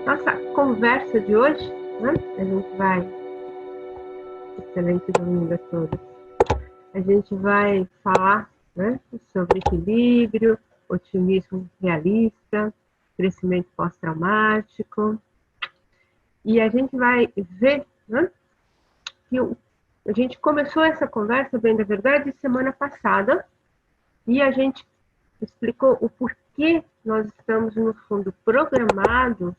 Nossa conversa de hoje, né? A gente vai... Excelente domingo a todos. A gente vai falar, né, sobre equilíbrio, otimismo realista, crescimento pós-traumático. E a gente vai ver, né, que a gente começou essa conversa, bem da verdade, semana passada, e a gente explicou o porquê nós estamos, no fundo, programados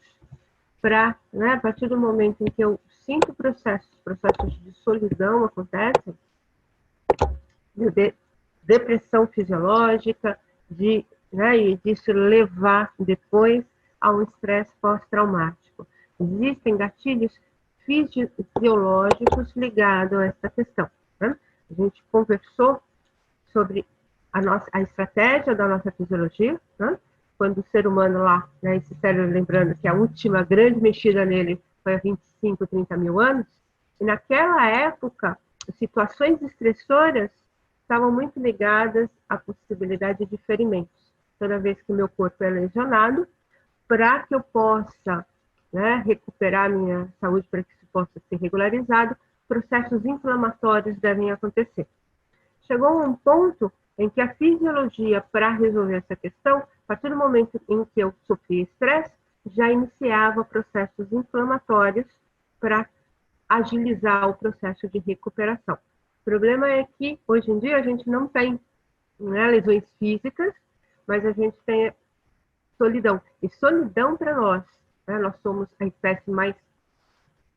para, né, a partir do momento em que eu sinto processos de solidão acontecem, de depressão fisiológica, né, e disso levar depois a um estresse pós-traumático. Existem gatilhos fisiológicos ligados a essa questão. Né? A gente conversou sobre a estratégia da nossa fisiologia, né? Quando o ser humano lá, né, esse cérebro, lembrando que a última grande mexida nele foi há 25, 30 mil anos, e naquela época, situações estressoras estavam muito ligadas à possibilidade de ferimentos. Toda vez que meu corpo é lesionado, para que eu possa, né, recuperar minha saúde, para que isso possa ser regularizado, processos inflamatórios devem acontecer. Chegou um ponto em que a fisiologia, para resolver essa questão, a partir do momento em que eu sofria estresse, já iniciava processos inflamatórios para agilizar o processo de recuperação. O problema é que, hoje em dia, a gente não tem, né, lesões físicas, mas a gente tem solidão. E solidão para nós, né, nós somos a espécie mais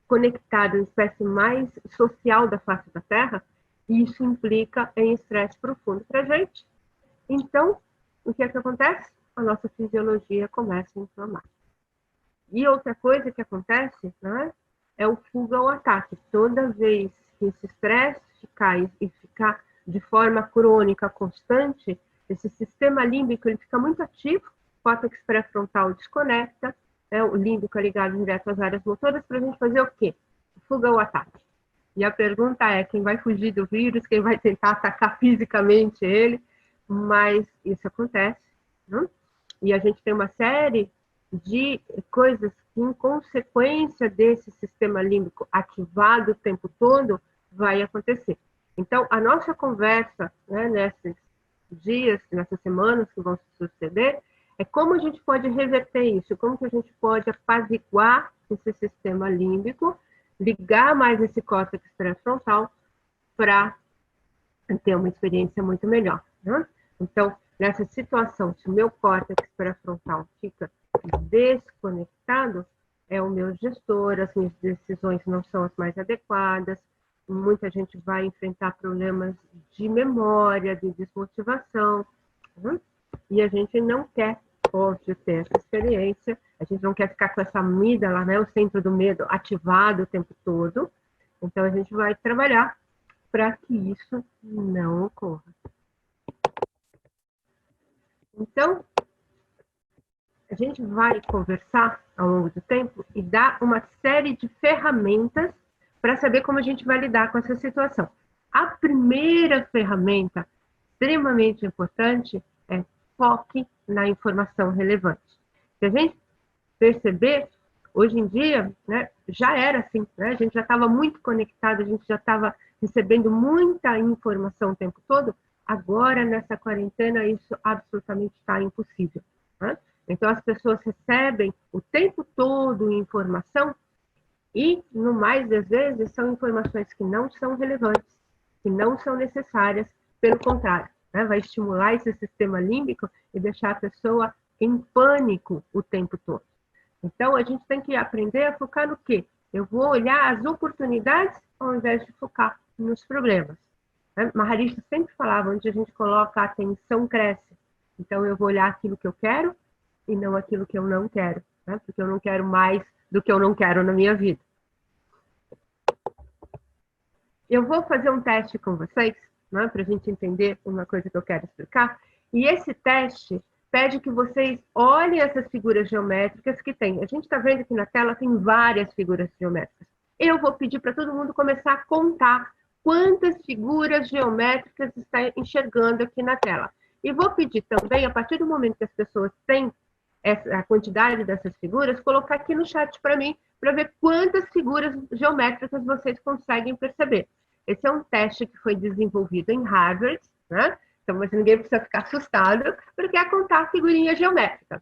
conectada, a espécie mais social da face da Terra, e isso implica em estresse profundo para a gente. Então, o que é que acontece? A nossa fisiologia começa a inflamar. E outra coisa que acontece, né, é o fuga ou ataque. Toda vez que esse estresse ficar de forma crônica, constante, esse sistema límbico ele fica muito ativo, o córtex pré-frontal desconecta, né, o límbico é ligado direto às áreas motoras para a gente fazer o quê? Fuga ou ataque. E a pergunta é, quem vai fugir do vírus, quem vai tentar atacar fisicamente ele, mas isso acontece, né? E a gente tem uma série de coisas que, em consequência desse sistema límbico ativado o tempo todo, vai acontecer. Então, a nossa conversa, né, nesses dias, nessas semanas que vão suceder, é como a gente pode reverter isso, como que a gente pode apaziguar esse sistema límbico, ligar mais esse córtex pré-frontal para ter uma experiência muito melhor. Né? Então, nessa situação, se o meu córtex pré-frontal fica desconectado, é o meu gestor, as minhas decisões não são as mais adequadas, muita gente vai enfrentar problemas de memória, de desmotivação, né? E a gente não quer, óbvio, ter essa experiência, a gente não quer ficar com essa amígdala, né, o centro do medo, ativado o tempo todo, então a gente vai trabalhar para que isso não ocorra. Então, a gente vai conversar ao longo do tempo e dar uma série de ferramentas para saber como a gente vai lidar com essa situação. A primeira ferramenta extremamente importante é foque na informação relevante. Se a gente perceber, hoje em dia, né, já era assim, né, a gente já estava muito conectado, a gente já estava recebendo muita informação o tempo todo, agora nessa quarentena isso absolutamente está impossível. Né? Então as pessoas recebem o tempo todo informação e, no mais das vezes, são informações que não são relevantes, que não são necessárias, pelo contrário, né? Vai estimular esse sistema límbico e deixar a pessoa em pânico o tempo todo. Então, a gente tem que aprender a focar no quê? Eu vou olhar as oportunidades ao invés de focar nos problemas. Maharishi sempre falava, onde a gente coloca a atenção, cresce. Então, eu vou olhar aquilo que eu quero e não aquilo que eu não quero, né? Porque eu não quero mais do que eu não quero na minha vida. Eu vou fazer um teste com vocês, né, para a gente entender uma coisa que eu quero explicar. E esse teste pede que vocês olhem essas figuras geométricas que tem. A gente está vendo aqui na tela, tem várias figuras geométricas. Eu vou pedir para todo mundo começar a contar quantas figuras geométricas está enxergando aqui na tela. E vou pedir também, a partir do momento que as pessoas têm a quantidade dessas figuras, colocar aqui no chat para mim, para ver quantas figuras geométricas vocês conseguem perceber. Esse é um teste que foi desenvolvido em Harvard, né? Então, ninguém precisa ficar assustado, porque é contar figurinha geométrica.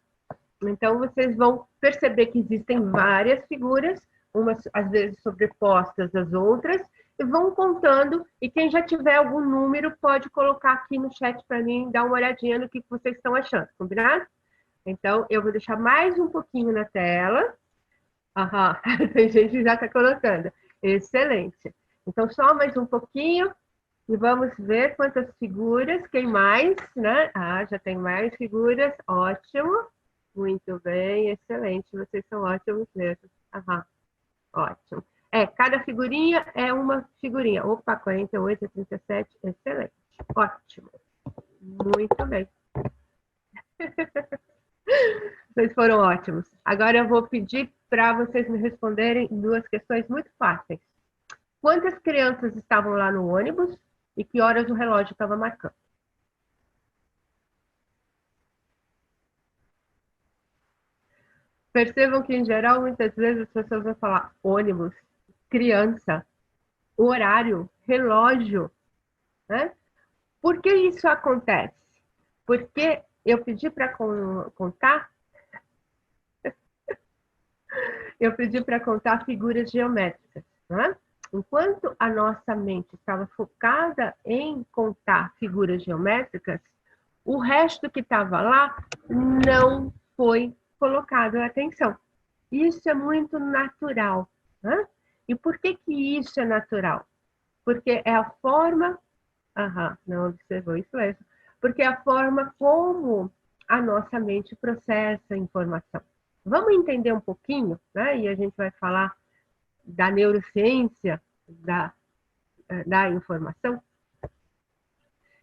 Então, vocês vão perceber que existem várias figuras, umas às vezes sobrepostas às outras, e vão contando, e quem já tiver algum número pode colocar aqui no chat para mim, dar uma olhadinha no que vocês estão achando, combinado? Então, eu vou deixar mais um pouquinho na tela. Aham, tem gente que já está colocando. Excelente. Então, só mais um pouquinho. E vamos ver quantas figuras, quem mais, né? Ah, já tem mais figuras, ótimo. Muito bem, excelente, vocês são ótimos mesmo. Aham, ótimo. Cada figurinha é uma figurinha. Opa, 48, 37, excelente. Ótimo. Muito bem. Vocês foram ótimos. Agora eu vou pedir para vocês me responderem duas questões muito fáceis. Quantas crianças estavam lá no ônibus e que horas o relógio estava marcando? Percebam que, em geral, muitas vezes as pessoas vão falar ônibus, criança, horário, relógio, né? Por que isso acontece? Porque eu pedi para contar, figuras geométricas, né? Enquanto a nossa mente estava focada em contar figuras geométricas, o resto que estava lá não foi colocado em atenção. Isso é muito natural, né? E por que isso é natural? Porque é a forma... não observou isso mesmo. Porque é a forma como a nossa mente processa a informação. Vamos entender um pouquinho, né? E a gente vai falar da neurociência da informação.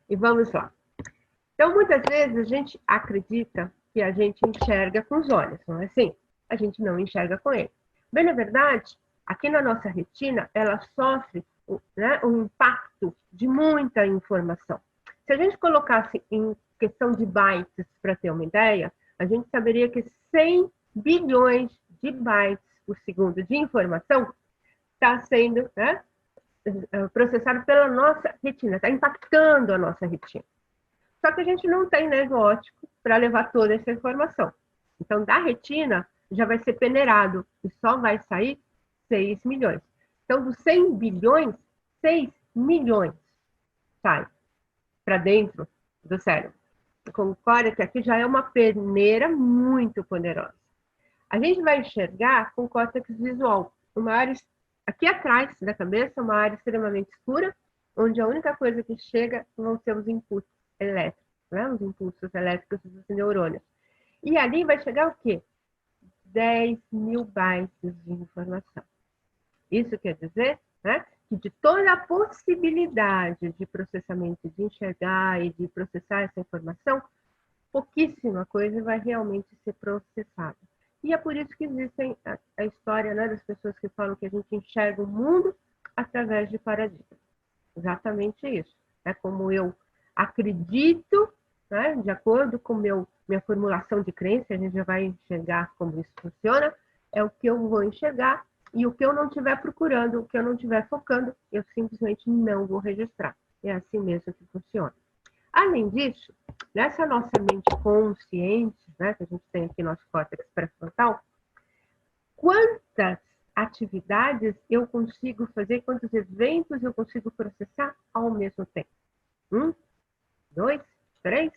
E vamos lá. Então, muitas vezes a gente acredita que a gente enxerga com os olhos, não é assim? A gente não enxerga com ele. Bem, na verdade, aqui na nossa retina, ela sofre, né, um impacto de muita informação. Se a gente colocasse em questão de bytes, para ter uma ideia, a gente saberia que 100 bilhões de bytes por segundo de informação está sendo, né, processado pela nossa retina, está impactando a nossa retina. Só que a gente não tem nervo óptico para levar toda essa informação. Então, da retina, já vai ser peneirado e só vai sair 6 milhões. Então, dos 100 bilhões, 6 milhões sai para dentro do cérebro. Concorda que aqui já é uma peneira muito poderosa. A gente vai enxergar com córtex visual, uma área aqui atrás da cabeça, uma área extremamente escura, onde a única coisa que chega vão ser os impulsos elétricos, né? Os impulsos elétricos dos neurônios. E ali vai chegar o quê? 10 mil bytes de informação. Isso quer dizer, né, que de toda a possibilidade de processamento, de enxergar e de processar essa informação, pouquíssima coisa vai realmente ser processada. E é por isso que existe a história, né, das pessoas que falam que a gente enxerga o mundo através de paradigmas. Exatamente isso. É como eu acredito, né, de acordo com minha formulação de crença, a gente já vai enxergar como isso funciona, é o que eu vou enxergar, e o que eu não estiver procurando, o que eu não estiver focando, eu simplesmente não vou registrar. É assim mesmo que funciona. Além disso, nessa nossa mente consciente, né, que a gente tem aqui nosso córtex pré-frontal, quantas atividades eu consigo fazer, quantos eventos eu consigo processar ao mesmo tempo? 1, 2, 3?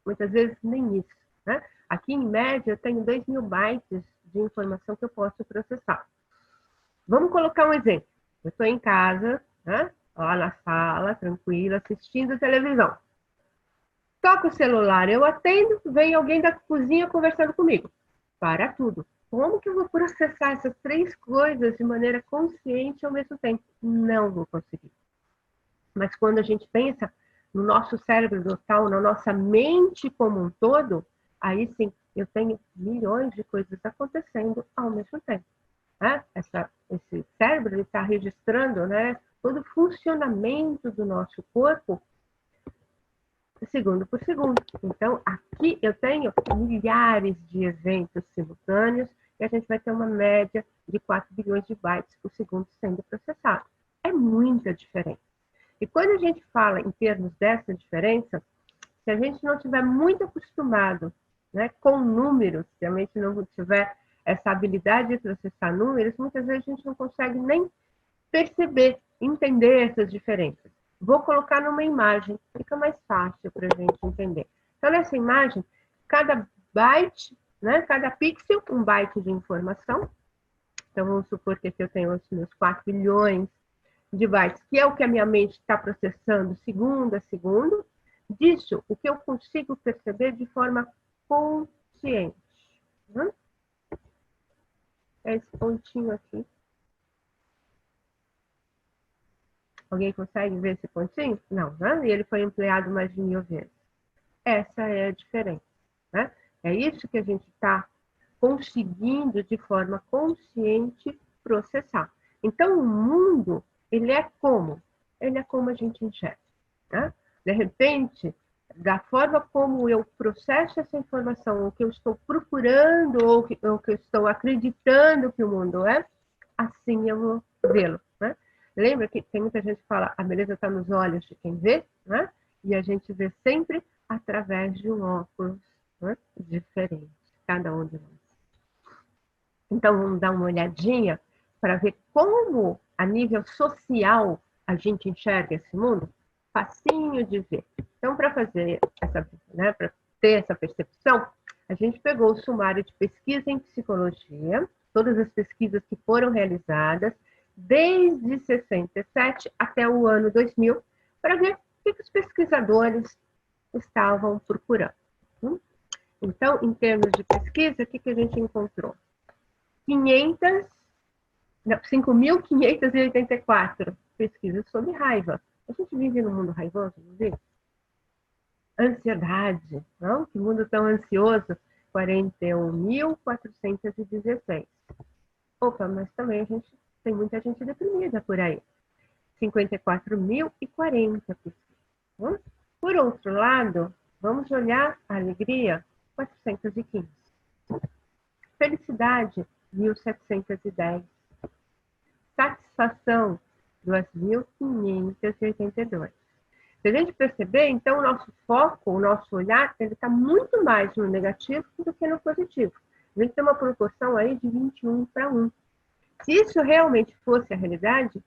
Muitas vezes nem isso, né? Aqui, em média, eu tenho 2 mil bytes de informação que eu posso processar. Vamos colocar um exemplo. Eu estou em casa, né? Lá na sala, tranquila, assistindo televisão. Toco o celular, eu atendo, vem alguém da cozinha conversando comigo. Para tudo. Como que eu vou processar essas 3 coisas de maneira consciente ao mesmo tempo? Não vou conseguir. Mas quando a gente pensa no nosso cérebro total, na nossa mente como um todo, aí sim, eu tenho milhões de coisas acontecendo ao mesmo tempo. Né? Esse cérebro está registrando, né, todo o funcionamento do nosso corpo segundo por segundo. Então, aqui eu tenho milhares de eventos simultâneos e a gente vai ter uma média de 4 bilhões de bytes por segundo sendo processado. É muita diferença. E quando a gente fala em termos dessa diferença, se a gente não estiver muito acostumado, né, com números, se a gente não tiver essa habilidade de processar números, muitas vezes a gente não consegue nem perceber, entender essas diferenças. Vou colocar numa imagem, fica mais fácil para a gente entender. Então, nessa imagem, cada byte, né, cada pixel, um byte de informação. Então, vamos supor que aqui eu tenho os meus 4 bilhões de bytes, que é o que a minha mente está processando segundo a segundo. Disso, o que eu consigo perceber de forma consciente. É esse pontinho aqui. Alguém consegue ver esse pontinho? Não, né? E ele foi ampliado mais de 1000 vezes. Essa é a diferença, né? É isso que a gente está conseguindo, de forma consciente, processar. Então, o mundo, ele é como? Ele é como a gente enxerga, né? De repente, da forma como eu processo essa informação, o que eu estou procurando, ou que eu estou acreditando que o mundo é, assim eu vou vê-lo, né? Lembra que tem muita gente que fala, a beleza está nos olhos de quem vê, né? E a gente vê sempre através de um óculos, né, diferente, cada um de nós. Então, vamos dar uma olhadinha para ver como, a nível social, a gente enxerga esse mundo. Facinho de ver. Então, para fazer essa, né, para ter essa percepção, a gente pegou o sumário de pesquisa em psicologia, todas as pesquisas que foram realizadas, desde 67 até o ano 2000, para ver o que os pesquisadores estavam procurando. Então, em termos de pesquisa, o que a gente encontrou? 5.584 pesquisas sobre raiva. A gente vive num mundo raivoso, não vive? Ansiedade, não? Que mundo tão ansioso? 41.416. Opa, mas também a gente tem muita gente deprimida por aí. 54.040 pesquisas. Por outro lado, vamos olhar a alegria, 415. Felicidade, 1.710. Satisfação, 2.582. Se a gente perceber, então, o nosso foco, o nosso olhar, ele está muito mais no negativo do que no positivo. A gente tem uma proporção aí de 21 para 1. Se isso realmente fosse a realidade,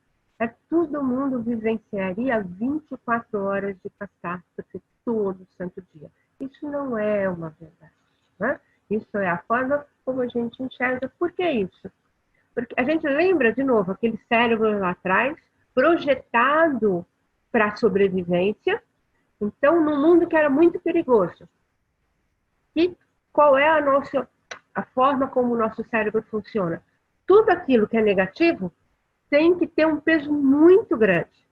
todo mundo vivenciaria 24 horas de catástrofe todo santo dia. Isso não é uma verdade, né? Isso é a forma como a gente enxerga. Por que isso? Porque a gente lembra, de novo, aquele cérebro lá atrás, projetado para a sobrevivência, então, num mundo que era muito perigoso. E qual é a forma como o nosso cérebro funciona? Tudo aquilo que é negativo tem que ter um peso muito grande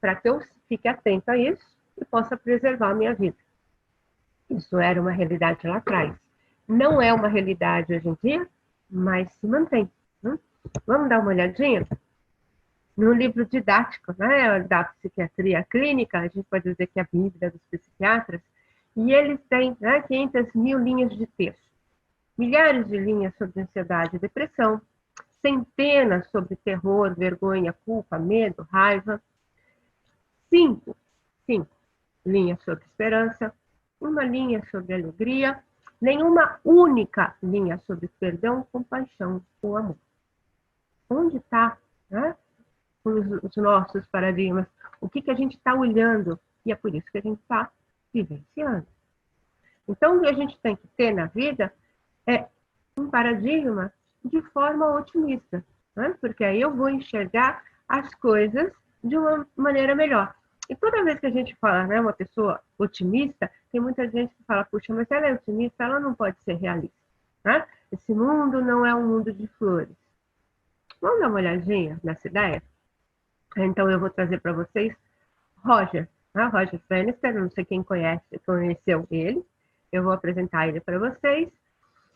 para que eu fique atento a isso e possa preservar a minha vida. Isso era uma realidade lá atrás. Não é uma realidade hoje em dia, mas se mantém. Vamos dar uma olhadinha? No livro didático, né, da psiquiatria clínica, a gente pode dizer que é a Bíblia dos psiquiatras, e eles têm, né, 500.000 linhas de texto. Milhares de linhas sobre ansiedade e depressão, centenas sobre terror, vergonha, culpa, medo, raiva. Cinco linhas sobre esperança, uma linha sobre alegria, nenhuma única linha sobre perdão, compaixão ou amor. Onde está, né, os nossos paradigmas? O que a gente está olhando? E é por isso que a gente está vivenciando. Então, o que a gente tem que ter na vida é um paradigma de forma otimista, né? Porque aí eu vou enxergar as coisas de uma maneira melhor. E toda vez que a gente fala, né, uma pessoa otimista, tem muita gente que fala, puxa, mas ela é otimista, ela não pode ser realista, né? Esse mundo não é um mundo de flores. Vamos dar uma olhadinha nessa ideia? Então eu vou trazer para vocês Roger, né? Roger Bannister, não sei quem conheceu ele, eu vou apresentar ele para vocês.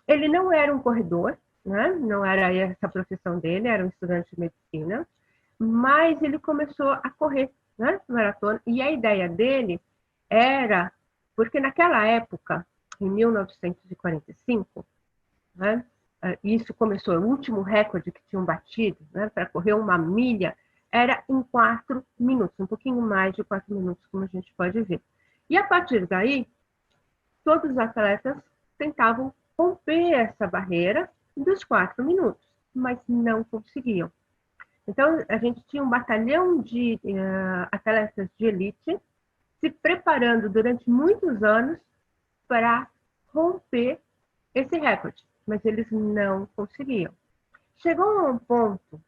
Ele não era um corredor, né? Não era essa a profissão dele, era um estudante de medicina, mas ele começou a correr, né, maratona, e a ideia dele era Porque naquela época, em 1945, né, isso começou, o último recorde que tinham batido, né, para correr uma milha, era em 4 minutos, um pouquinho mais de 4 minutos, como a gente pode ver. E a partir daí, todos os atletas tentavam romper essa barreira dos 4 minutos, mas não conseguiam. Então, a gente tinha um batalhão de atletas de elite se preparando durante muitos anos para romper esse recorde, mas eles não conseguiam. Chegou a um ponto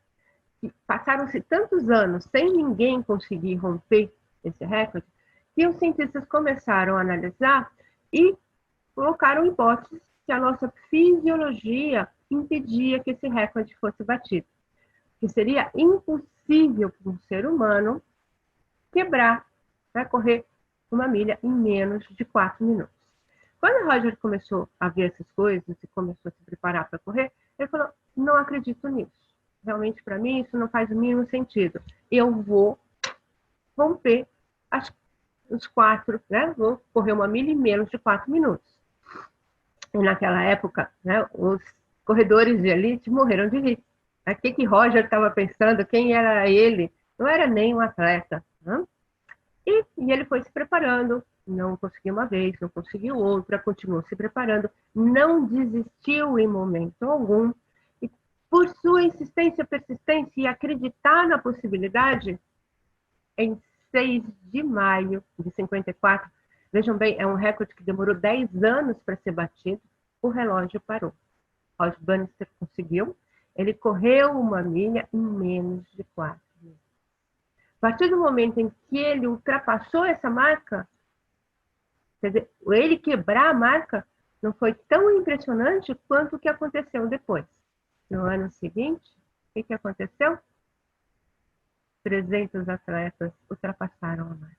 que passaram-se tantos anos sem ninguém conseguir romper esse recorde, que os cientistas começaram a analisar e colocaram hipóteses que a nossa fisiologia impedia que esse recorde fosse batido. Que seria impossível para um ser humano quebrar, né, correr uma milha em menos de 4 minutos. Quando o Roger começou a ver essas coisas e começou a se preparar para correr, ele falou, não acredito nisso. Realmente, para mim, isso não faz o mínimo sentido. Eu vou romper os 4, né? Vou correr uma milha em menos de 4 minutos. E naquela época, né, os corredores de elite morreram de rir. O que Roger estava pensando? Quem era ele? Não era nem um atleta. Né? E ele foi se preparando. Não conseguiu uma vez, não conseguiu outra, continuou se preparando. Não desistiu em momento algum. E por sua insistência, persistência e acreditar na possibilidade, em 6 de maio de 54, vejam bem, é um recorde que demorou 10 anos para ser batido, o relógio parou. Roger Bannister conseguiu. Ele correu uma milha em menos de 4 minutos. A partir do momento em que ele ultrapassou essa marca, quer dizer, ele quebrar a marca não foi tão impressionante quanto o que aconteceu depois. No ano seguinte, o que aconteceu? 300 atletas ultrapassaram a marca.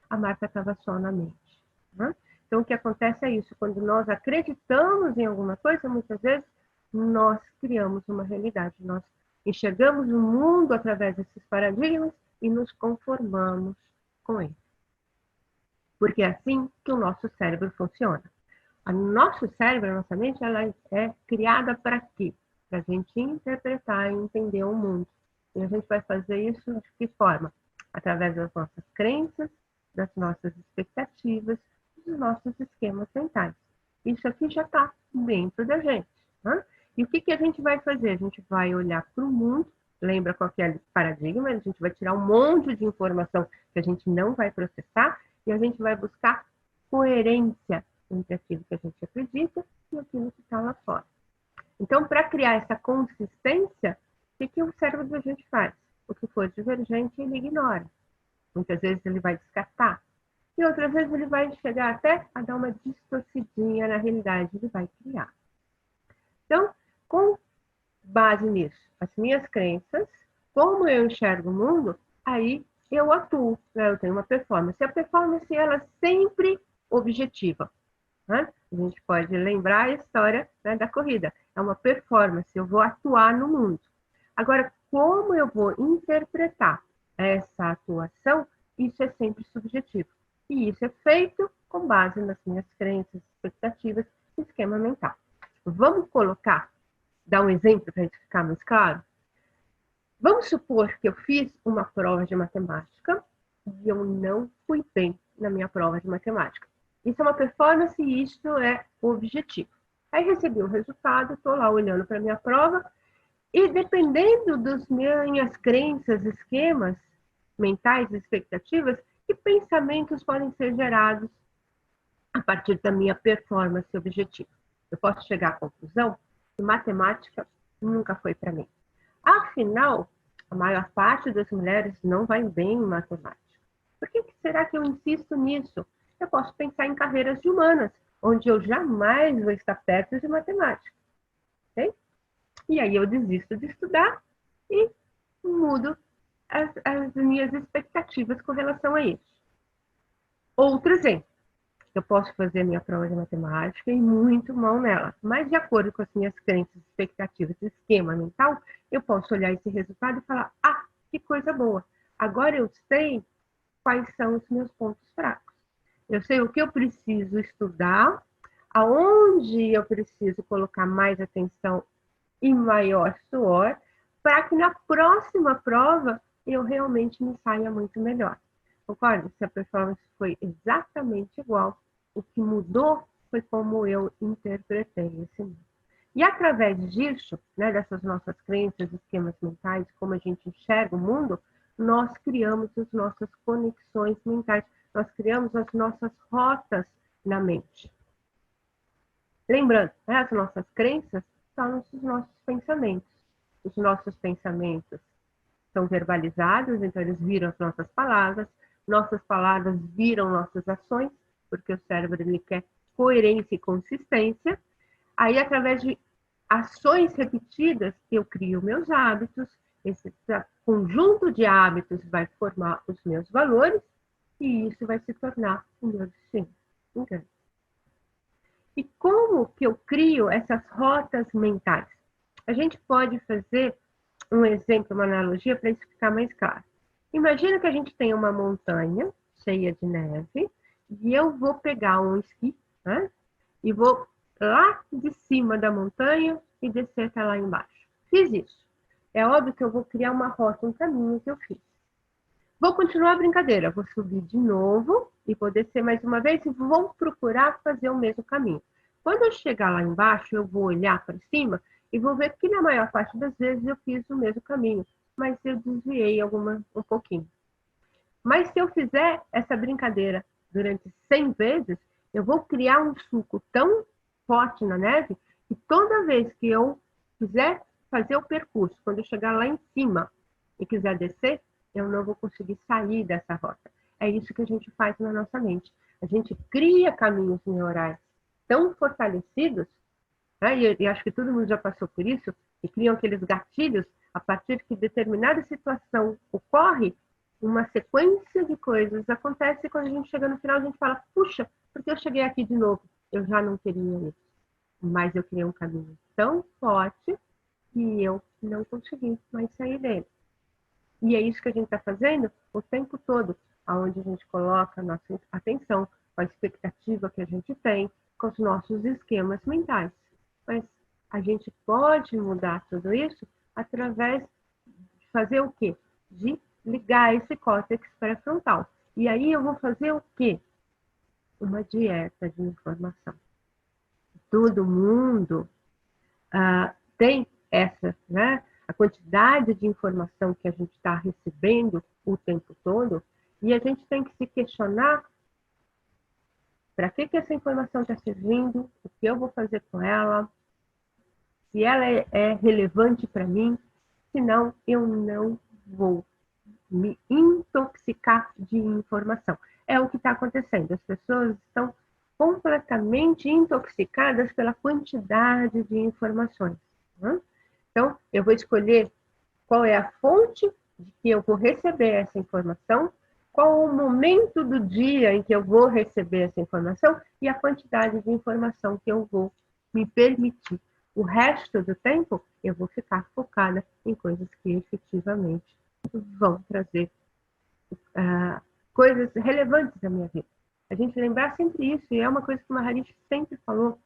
A marca estava só na mente. Né? Então, o que acontece é isso. Quando nós acreditamos em alguma coisa, muitas vezes, nós criamos uma realidade. Nós enxergamos o mundo através desses paradigmas e nos conformamos com ele. Porque é assim que o nosso cérebro funciona. O nosso cérebro, a nossa mente, ela é criada para quê? Para a gente interpretar e entender o mundo. E a gente vai fazer isso de que forma? Através das nossas crenças, das nossas expectativas, dos nossos esquemas mentais. Isso aqui já está dentro da gente. Né? E o que a gente vai fazer? A gente vai olhar para o mundo, lembra qual que é o paradigma? A gente vai tirar um monte de informação que a gente não vai processar e a gente vai buscar coerência entre aquilo que a gente acredita e aquilo que está lá fora. Então, para criar essa consistência, o que o cérebro da gente faz? O que for divergente, ele ignora. Muitas vezes ele vai descartar. E outras vezes ele vai chegar até a dar uma distorcidinha na realidade, ele vai criar. Então, com base nisso, as minhas crenças, como eu enxergo o mundo, aí eu atuo, né? Eu tenho uma performance. A performance, ela é sempre objetiva. Né? A gente pode lembrar a história, né, da corrida. É uma performance, eu vou atuar no mundo. Agora, como eu vou interpretar essa atuação, isso é sempre subjetivo. E isso é feito com base nas minhas crenças, expectativas e esquema mental. Vamos dar um exemplo para a gente ficar mais claro? Vamos supor que eu fiz uma prova de matemática e eu não fui bem na minha prova de matemática. Isso é uma performance e isso é o objetivo. Aí recebi o resultado, estou lá olhando para a minha prova e dependendo das minhas crenças, esquemas mentais, expectativas, que pensamentos podem ser gerados a partir da minha performance objetiva. Eu posso chegar à conclusão que matemática nunca foi para mim. Afinal, a maior parte das mulheres não vai bem em matemática. Por que será que eu insisto nisso? Eu posso pensar em carreiras de humanas, onde eu jamais vou estar perto de matemática. Okay? E aí eu desisto de estudar e mudo as minhas expectativas com relação a isso. Outro exemplo. Eu posso fazer a minha prova de matemática e muito mal nela, mas de acordo com as minhas crenças, expectativas, esquema mental, eu posso olhar esse resultado e falar, ah, que coisa boa, agora eu sei quais são os meus pontos fracos. Eu sei o que eu preciso estudar, aonde eu preciso colocar mais atenção e maior suor, para que na próxima prova eu realmente me saia muito melhor. Concorda? Se a performance foi exatamente igual, o que mudou foi como eu interpretei esse mundo. E através disso, né, dessas nossas crenças, esquemas mentais, como a gente enxerga o mundo, nós criamos as nossas conexões mentais, nós criamos as nossas rotas na mente. Lembrando, né, as nossas crenças são os nossos pensamentos. Os nossos pensamentos são verbalizados, então eles viram as nossas palavras viram nossas ações, porque o cérebro ele quer coerência e consistência. Aí, através de ações repetidas, eu crio meus hábitos, esse conjunto de hábitos vai formar os meus valores, e isso vai se tornar o meu destino. Entende? E como que eu crio essas rotas mentais? A gente pode fazer um exemplo, uma analogia para isso ficar mais claro. Imagina que a gente tem uma montanha cheia de neve e eu vou pegar um esqui, né? E vou lá de cima da montanha e descer até lá embaixo. Fiz isso. É óbvio que eu vou criar uma rota, um caminho que eu fiz. Vou continuar a brincadeira, vou subir de novo e vou descer mais uma vez e vou procurar fazer o mesmo caminho. Quando eu chegar lá embaixo, eu vou olhar para cima e vou ver que na maior parte das vezes eu fiz o mesmo caminho, mas eu desviei um pouquinho. Mas se eu fizer essa brincadeira durante 100 vezes, eu vou criar um suco tão forte na neve que toda vez que eu quiser fazer o percurso, quando eu chegar lá em cima e quiser descer, eu não vou conseguir sair dessa rota. É isso que a gente faz na nossa mente. A gente cria caminhos neurais tão fortalecidos, né? E acho que todo mundo já passou por isso, e criam aqueles gatilhos a partir que determinada situação ocorre, uma sequência de coisas acontece e quando a gente chega no final a gente fala, puxa, porque eu cheguei aqui de novo? Eu já não queria isso, mas eu criei um caminho tão forte que eu não consegui mais sair dele. E é isso que a gente está fazendo o tempo todo, aonde a gente coloca a nossa atenção, com a expectativa que a gente tem, com os nossos esquemas mentais. Mas a gente pode mudar tudo isso através de fazer o quê? De ligar esse córtex pré-frontal. E aí eu vou fazer o quê? Uma dieta de informação. Todo mundo tem essa, né? A quantidade de informação que a gente está recebendo o tempo todo, e a gente tem que se questionar para que essa informação está servindo, o que eu vou fazer com ela, se ela é relevante para mim, senão eu não vou me intoxicar de informação. É o que está acontecendo, as pessoas estão completamente intoxicadas pela quantidade de informações. Né? Então, eu vou escolher qual é a fonte de que eu vou receber essa informação, qual o momento do dia em que eu vou receber essa informação e a quantidade de informação que eu vou me permitir. O resto do tempo, eu vou ficar focada em coisas que efetivamente vão trazer coisas relevantes da minha vida. A gente lembrar sempre isso, e é uma coisa que o Maharishi sempre falou,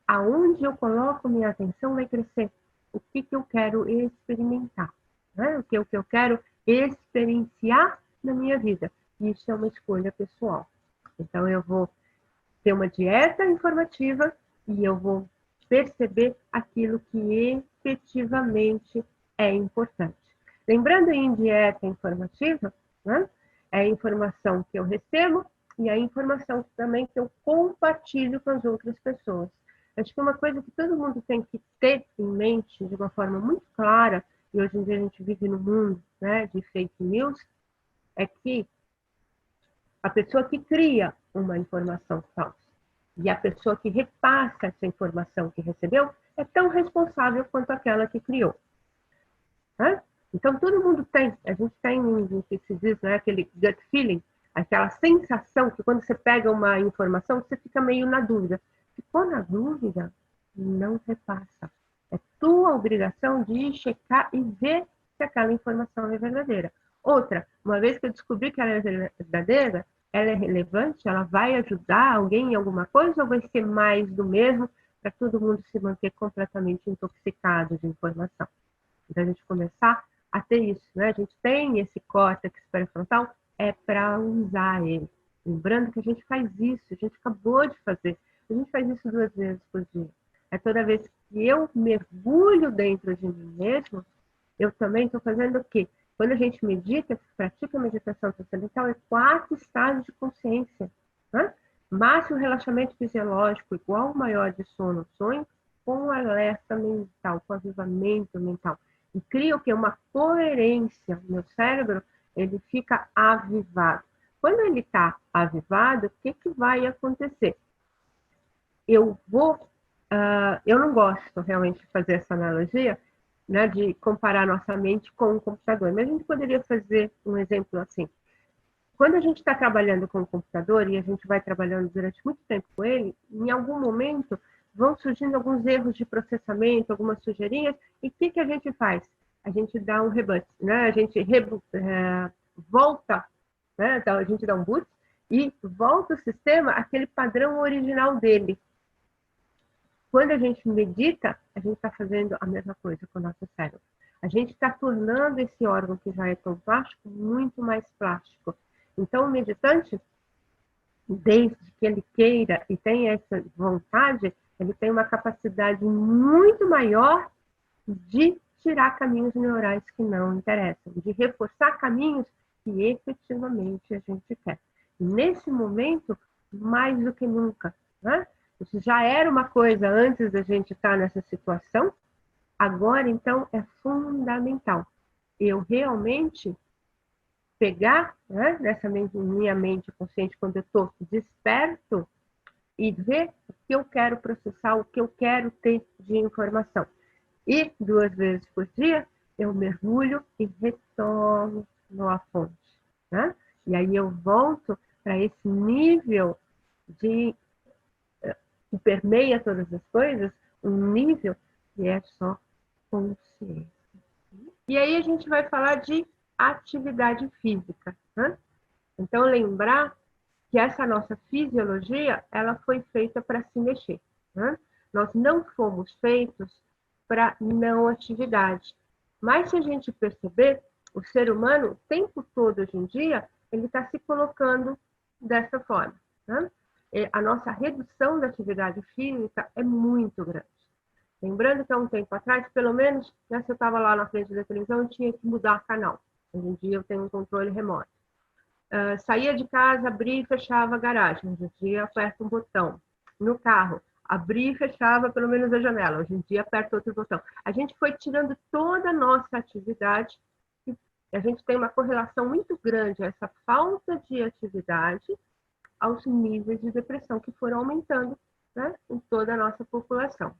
aonde eu coloco minha atenção vai crescer. O que eu quero experimentar, né? O que eu quero experienciar na minha vida. Isso é uma escolha pessoal. Então, eu vou ter uma dieta informativa e eu vou perceber aquilo que efetivamente é importante. Lembrando em dieta informativa, né? É a informação que eu recebo e a informação também que eu compartilho com as outras pessoas. Acho que uma coisa que todo mundo tem que ter em mente de uma forma muito clara, e hoje em dia a gente vive no mundo, né, de fake news, é que a pessoa que cria uma informação falsa e a pessoa que repassa essa informação que recebeu é tão responsável quanto aquela que criou. Né? Então, todo mundo tem, a gente tem o que se diz, né, aquele gut feeling, aquela sensação que quando você pega uma informação, você fica meio na dúvida. Ficou na dúvida? Não repassa. É tua obrigação de checar e ver se aquela informação é verdadeira. Outra, uma vez que eu descobri que ela é verdadeira, ela é relevante? Ela vai ajudar alguém em alguma coisa ou vai ser mais do mesmo para todo mundo se manter completamente intoxicado de informação? Então, a gente começar a ter isso, né? A gente tem esse córtex pré-frontal, é para usar ele. Lembrando que a gente faz isso, a gente acabou de fazer. A gente faz isso 2 vezes por dia. É toda vez que eu mergulho dentro de mim mesmo, eu também estou fazendo o quê? Quando a gente medita, pratica meditação transcendental, é 4 estados de consciência. Né? Máximo relaxamento fisiológico igual ao maior de sono, sonho, com alerta mental, com avivamento mental. E cria o quê? Uma coerência. Meu cérebro, ele fica avivado. Quando ele está avivado, o que vai acontecer? Eu não gosto realmente de fazer essa analogia, né, de comparar nossa mente com um computador. Mas a gente poderia fazer um exemplo assim. Quando a gente está trabalhando com o computador e a gente vai trabalhando durante muito tempo com ele, em algum momento vão surgindo alguns erros de processamento, algumas sujeirinhas, e o que a gente faz? A gente dá um reboot, né? A gente volta, né? Então, a gente dá um boot e volta o sistema àquele padrão original dele. Quando a gente medita, a gente está fazendo a mesma coisa com o nosso cérebro. A gente está tornando esse órgão que já é tão plástico muito mais plástico. Então, o meditante, desde que ele queira e tenha essa vontade, ele tem uma capacidade muito maior de tirar caminhos neurais que não interessam, de reforçar caminhos que efetivamente a gente quer. Nesse momento, mais do que nunca, né? Isso já era uma coisa antes da gente estar nessa situação, agora, então, é fundamental eu realmente pegar, né, nessa minha mente consciente, quando eu estou desperto, e ver o que eu quero processar, o que eu quero ter de informação. E 2 vezes por dia, eu mergulho e retorno à fonte. Né? E aí eu volto para esse nível de que permeia todas as coisas, um nível que é só consciência. E aí a gente vai falar de atividade física. Né? Então, lembrar que essa nossa fisiologia, ela foi feita para se mexer. Né? Nós não fomos feitos para não atividade. Mas se a gente perceber, o ser humano, o tempo todo hoje em dia, ele está se colocando dessa forma. Né? A nossa redução da atividade física é muito grande. Lembrando que há um tempo atrás, pelo menos, né, se eu estava lá na frente da televisão, eu tinha que mudar canal. Hoje em dia eu tenho um controle remoto. Saía de casa, abria e fechava a garagem. Hoje em dia aperta um botão. No carro, abria e fechava pelo menos a janela. Hoje em dia aperta outro botão. A gente foi tirando toda a nossa atividade e a gente tem uma correlação muito grande a essa falta de atividade aos níveis de depressão que foram aumentando, né, em toda a nossa população.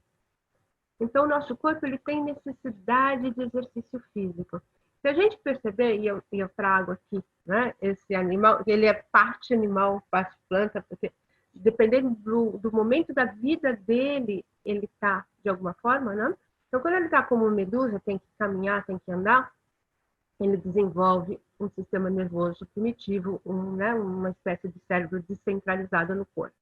Então, o nosso corpo ele tem necessidade de exercício físico. Se a gente perceber, e eu trago aqui, né, esse animal, ele é parte animal, parte planta, porque dependendo do momento da vida dele, ele está de alguma forma, né? Então, quando ele está como medusa, tem que caminhar, tem que andar, ele desenvolve um sistema nervoso primitivo, né, uma espécie de cérebro descentralizado no corpo.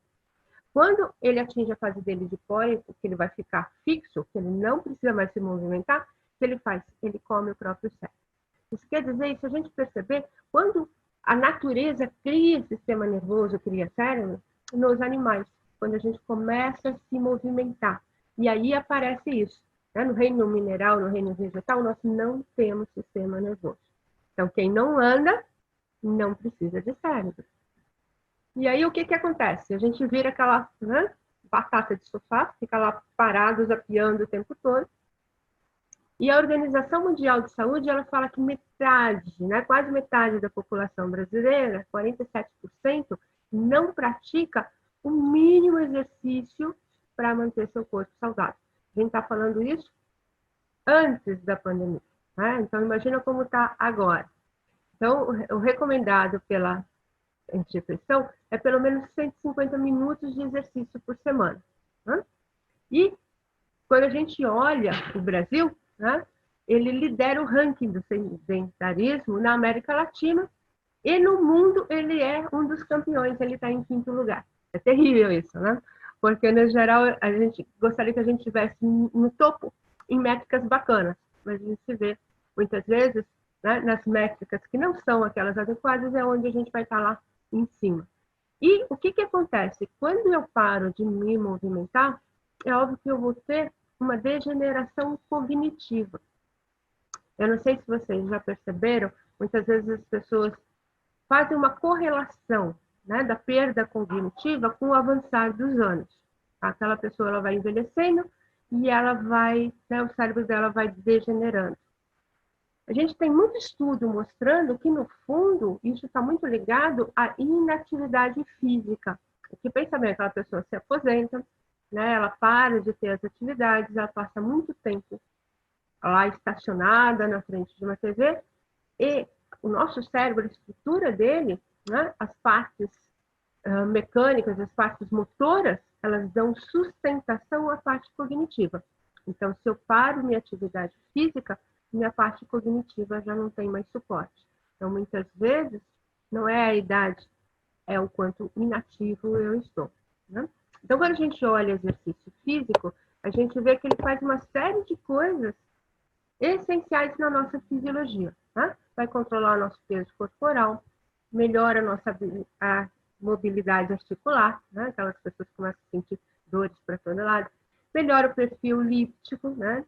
Quando ele atinge a fase dele de cólico, que ele vai ficar fixo, que ele não precisa mais se movimentar, o que ele faz? Ele come o próprio cérebro. Isso quer dizer, se a gente perceber, quando a natureza cria sistema nervoso, cria cérebro, nos animais, quando a gente começa a se movimentar. E aí aparece isso. Né? No reino mineral, no reino vegetal, nós não temos sistema nervoso. Então, quem não anda, não precisa de cérebro. E aí, o que acontece? A gente vira aquela, né, batata de sofá, fica lá parado, zapeando o tempo todo. E a Organização Mundial de Saúde, ela fala que metade, né, quase metade da população brasileira, 47%, não pratica o mínimo exercício para manter seu corpo saudável. A gente está falando isso antes da pandemia. Né? Então, imagina como está agora. Então, o recomendado pela antidepressão é pelo menos 150 minutos de exercício por semana. Né? E quando a gente olha o Brasil, né, ele lidera o ranking do sedentarismo na América Latina E no mundo ele é um dos campeões, ele está em 5º lugar. É terrível isso, né? Porque, no geral, a gente gostaria que a gente estivesse no topo em métricas bacanas, mas a gente se vê, muitas vezes, né, nas métricas que não são aquelas adequadas, é onde a gente vai estar lá em cima. E o que acontece? Quando eu paro de me movimentar, é óbvio que eu vou ter uma degeneração cognitiva. Eu não sei se vocês já perceberam, muitas vezes as pessoas fazem uma correlação, né, da perda cognitiva com o avançar dos anos. Aquela pessoa ela vai envelhecendo e ela vai, né, o cérebro dela vai degenerando. A gente tem muito estudo mostrando que, no fundo, isso está muito ligado à inatividade física. Porque pensa bem, aquela pessoa se aposenta, né, ela para de ter as atividades, ela passa muito tempo lá estacionada na frente de uma TV, e o nosso cérebro, a estrutura dele, né, as partes mecânicas, as partes motoras, elas dão sustentação à parte cognitiva. Então, se eu paro minha atividade física, minha parte cognitiva já não tem mais suporte. Então, muitas vezes, não é a idade, é o quanto inativo eu estou. Né? Então, quando a gente olha exercício físico, a gente vê que ele faz uma série de coisas essenciais na nossa fisiologia. Né? Vai controlar o nosso peso corporal, melhora a nossa mobilidade articular, né? Aquelas pessoas que começam a sentir dores para todo lado, melhora o perfil líptico, né?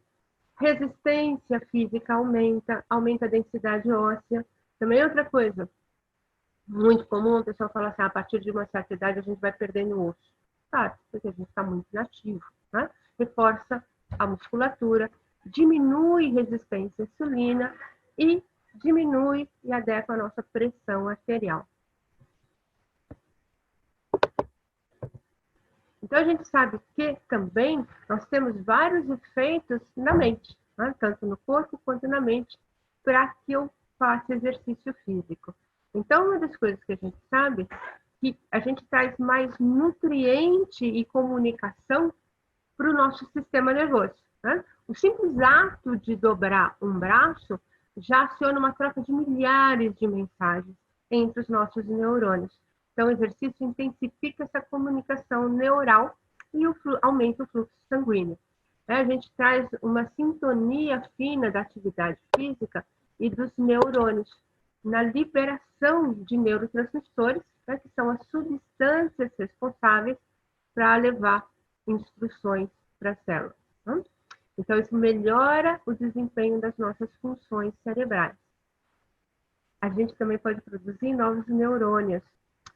Resistência física aumenta, aumenta a densidade óssea. Também outra coisa muito comum, o pessoal fala assim, a partir de uma certa idade a gente vai perdendo osso. Claro, porque a gente está muito inativo, né? Reforça a musculatura, diminui resistência à insulina e diminui e adequa a nossa pressão arterial. Então, a gente sabe que também nós temos vários efeitos na mente, né? Tanto no corpo quanto na mente, para que eu faça exercício físico. Então, uma das coisas que a gente sabe é que a gente traz mais nutriente e comunicação para o nosso sistema nervoso. Né? O simples ato de dobrar um braço já aciona uma troca de milhares de mensagens entre os nossos neurônios. Então, o exercício intensifica essa comunicação neural e aumenta o fluxo sanguíneo. A gente traz uma sintonia fina da atividade física e dos neurônios na liberação de neurotransmissores, né, que são as substâncias responsáveis para levar instruções para a célula. Né? Então, isso melhora o desempenho das nossas funções cerebrais. A gente também pode produzir novos neurônios.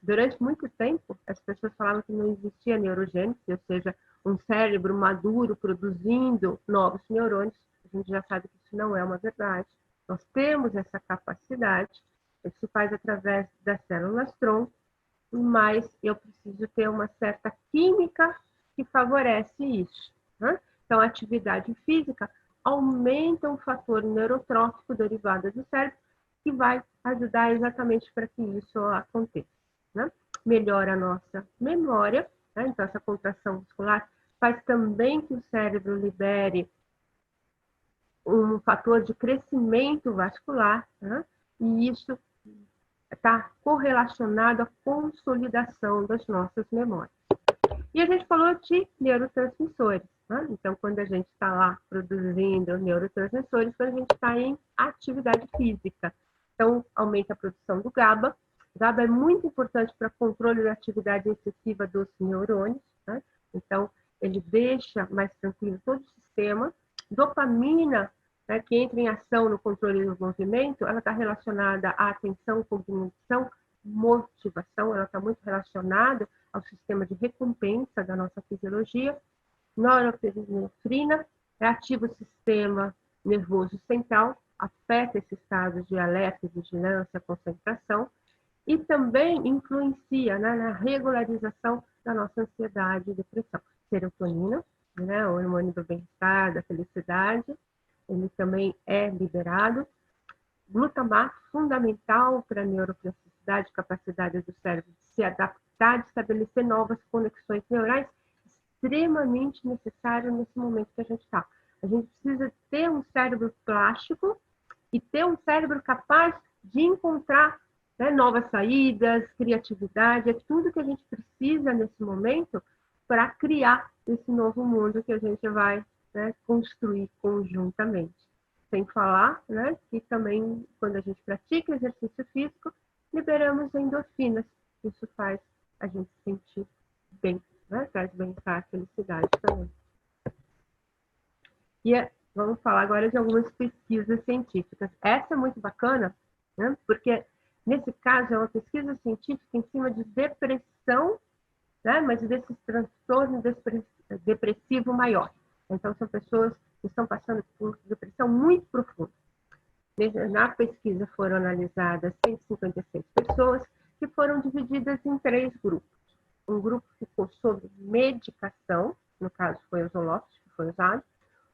Durante muito tempo, as pessoas falavam que não existia neurogênese, ou seja, um cérebro maduro produzindo novos neurônios. A gente já sabe que isso não é uma verdade. Nós temos essa capacidade, isso se faz através das células-tronco, mas eu preciso ter uma certa química que favorece isso. Né? Então, a atividade física aumenta um fator neurotrófico derivado do cérebro que vai ajudar exatamente para que isso aconteça. Né? Melhora a nossa memória, né? Então essa contração muscular faz também que o cérebro libere um fator de crescimento vascular, né? E isso está correlacionado à consolidação das nossas memórias. E a gente falou de neurotransmissores. Né? Então, quando a gente está lá produzindo neurotransmissores, quando a gente está em atividade física. Então, aumenta a produção do GABA. O GABA é muito importante para controle da atividade excessiva dos neurônios. Né? Então, ele deixa mais tranquilo todo o sistema. Dopamina, né, que entra em ação no controle do movimento, ela está relacionada à atenção, cognição, motivação, ela está muito relacionada ao sistema de recompensa da nossa fisiologia. Norepinefrina ativa o sistema nervoso central, afeta esse estado de alerta, vigilância, concentração, e também influencia, né, na regularização da nossa ansiedade e depressão. Serotonina, né, o hormônio do bem-estar, da felicidade, ele também é liberado. Glutamato, fundamental para a neuroplasticidade, capacidade do cérebro de se adaptar, de estabelecer novas conexões neurais, extremamente necessário nesse momento que a gente está. A gente precisa ter um cérebro plástico e ter um cérebro capaz de encontrar né, novas saídas, criatividade, é tudo que a gente precisa nesse momento para criar esse novo mundo que a gente vai, né, construir conjuntamente. Sem falar, né, que também, quando a gente pratica exercício físico, liberamos endorfinas. Isso faz a gente se sentir bem, né, traz bem-estar, felicidade também. E vamos falar agora de algumas pesquisas científicas. Essa é muito bacana, né, porque, nesse caso, é uma pesquisa científica em cima de depressão, né, mas desse transtorno depressivo maior. Então, são pessoas que estão passando por depressão muito profunda. Na pesquisa foram analisadas 156 pessoas, que foram divididas em 3 grupos. Um grupo ficou sob medicação, no caso foi o Zoloft que foi usado.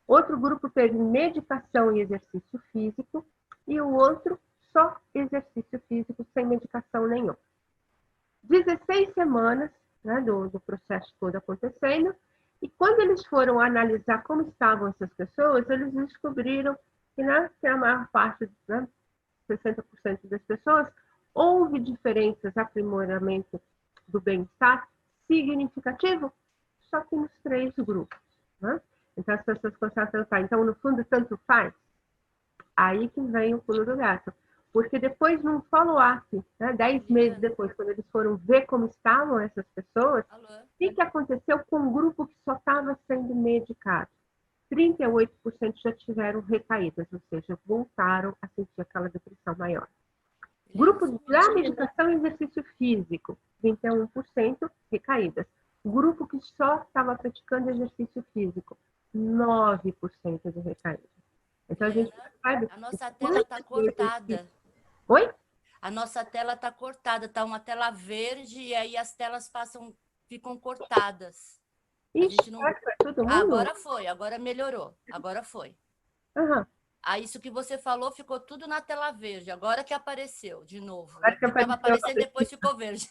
Outro grupo teve medicação e exercício físico, e o outro só exercício físico, sem medicação nenhuma. 16 semanas, né, do processo todo acontecendo, e quando eles foram analisar como estavam essas pessoas, eles descobriram que, né, que a maior parte, né, 60% das pessoas, houve diferenças, aprimoramento do bem-estar significativo, só que nos 3 grupos. Né? Então, as pessoas começaram a pensar, então, no fundo, tanto faz? Aí que vem o pulo do gato. Porque depois, num follow-up, né, 10 meses depois, quando eles foram ver como estavam essas pessoas, o que aconteceu com um grupo que só estava sendo medicado? 38% já tiveram recaídas, ou seja, voltaram a sentir aquela depressão maior. Grupo da medicação e exercício físico, 21% recaídas. Grupo que só estava praticando exercício físico, 9% de recaídas. Então, a gente sabe... A nossa tela está cortada. Oi? A nossa tela está cortada, está uma tela verde e aí as telas ficam cortadas. Ixi, a gente não... todo mundo? Agora foi, agora melhorou, agora foi. Uhum. Aí isso que você falou ficou tudo na tela verde, agora que apareceu de novo. Agora que Estava apareceu, aparecendo, depois ficou verde.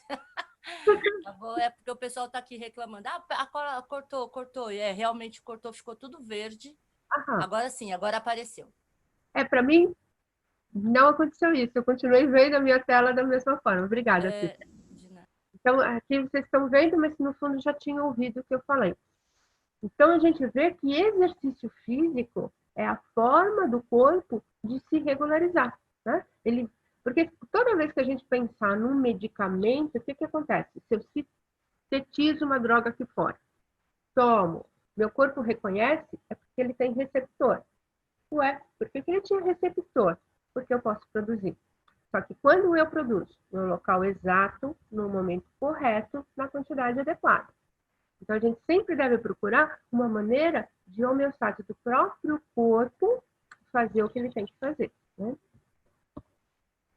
Tá bom? É porque o pessoal está aqui reclamando. Ah, cortou. Realmente cortou, ficou tudo verde. Uhum. Agora sim, agora apareceu. Para mim, não aconteceu isso. Eu continuei vendo a minha tela da mesma forma. Obrigada, Cícera. Então, aqui vocês estão vendo, mas no fundo já tinham ouvido o que eu falei. Então, a gente vê que exercício físico é a forma do corpo de se regularizar. Né? Porque toda vez que a gente pensar num medicamento, o que acontece? Se eu sintetizo uma droga aqui fora, tomo, meu corpo reconhece, é porque ele tem receptor. Ué, por que ele tinha receptor? Porque eu posso produzir. Só que quando eu produzo no local exato, no momento correto, na quantidade adequada. Então, a gente sempre deve procurar uma maneira de homeostase do próprio corpo fazer o que ele tem que fazer. Né?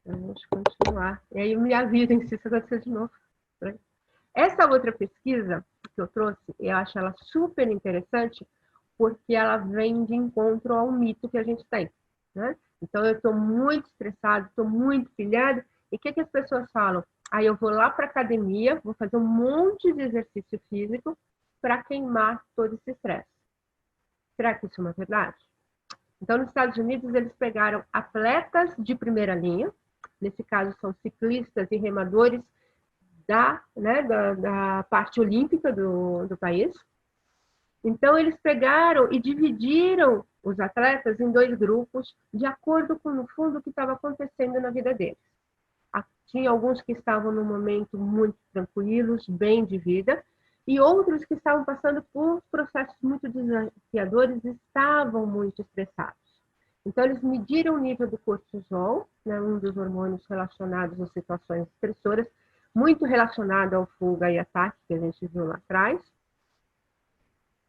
Então, vamos continuar. E aí, me avisem se isso acontecer de novo. Né? Essa outra pesquisa que eu trouxe, eu acho ela super interessante, porque ela vem de encontro ao mito que a gente tem. Né? Então, eu estou muito estressada, estou muito pilhada, e o que as pessoas falam? Aí eu vou lá para a academia, vou fazer um monte de exercício físico para queimar todo esse estresse. Será que isso é uma verdade? Então, nos Estados Unidos, eles pegaram atletas de primeira linha, nesse caso são ciclistas e remadores da parte olímpica do país. Então, eles pegaram e dividiram os atletas em 2 grupos, de acordo com, no fundo, o que estava acontecendo na vida deles. Tinha alguns que estavam num momento muito tranquilos, bem de vida, e outros que estavam passando por processos muito desafiadores e estavam muito estressados. Então, eles mediram o nível do cortisol, né, um dos hormônios relacionados às situações estressoras, muito relacionado ao fuga e ataque, que a gente viu lá atrás.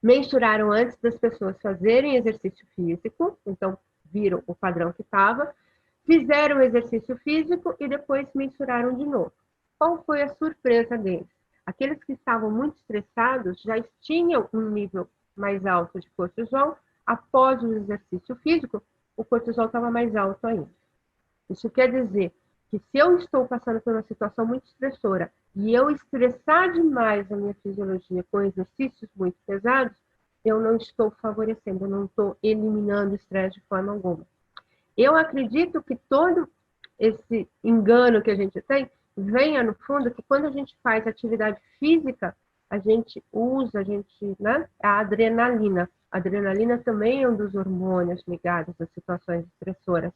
Mensuraram antes das pessoas fazerem exercício físico, então viram o padrão que estava, fizeram exercício físico e depois mensuraram de novo. Qual foi a surpresa deles? Aqueles que estavam muito estressados já tinham um nível mais alto de cortisol. Após o exercício físico, o cortisol estava mais alto ainda. Isso quer dizer que se eu estou passando por uma situação muito estressora e eu estressar demais a minha fisiologia com exercícios muito pesados, eu não estou favorecendo, eu não estou eliminando o estresse de forma alguma. Eu acredito que todo esse engano que a gente tem venha no fundo que quando a gente faz atividade física, a gente usa, né, a adrenalina. A adrenalina também é um dos hormônios ligados às situações estressoras.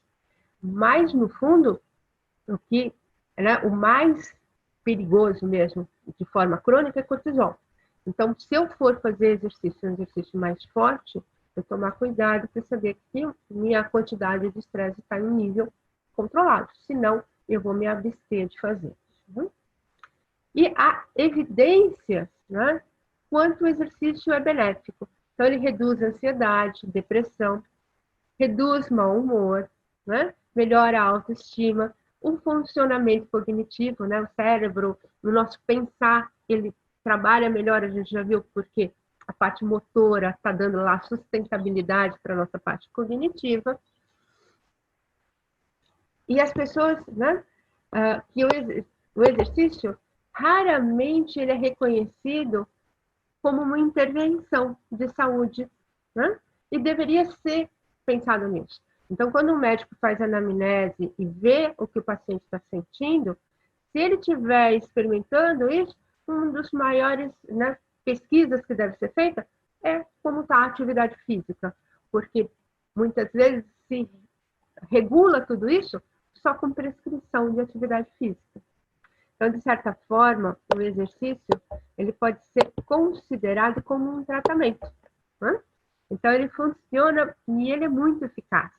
Mas, no fundo, o mais perigoso mesmo, de forma crônica, é cortisol. Então, se eu for fazer um exercício mais forte, eu tomar cuidado para saber que minha quantidade de estresse está em nível controlado. Senão, eu vou me abster de fazer. E há evidências, né, quanto o exercício é benéfico. Então, ele reduz a ansiedade, depressão, reduz mau humor, né, melhora a autoestima, o funcionamento cognitivo, né, o cérebro, o nosso pensar, ele trabalha melhor, a gente já viu, porque a parte motora está dando lá sustentabilidade para a nossa parte cognitiva. E as pessoas, né, que o exercício, raramente ele é reconhecido como uma intervenção de saúde, né? E deveria ser pensado nisso. Então, quando o médico faz anamnese e vê o que o paciente está sentindo, se ele estiver experimentando isso, uma das maiores, né, pesquisas que deve ser feita é como está a atividade física, porque muitas vezes se regula tudo isso só com prescrição de atividade física. Então, de certa forma, o exercício ele pode ser considerado como um tratamento, né? Então, ele funciona e ele é muito eficaz.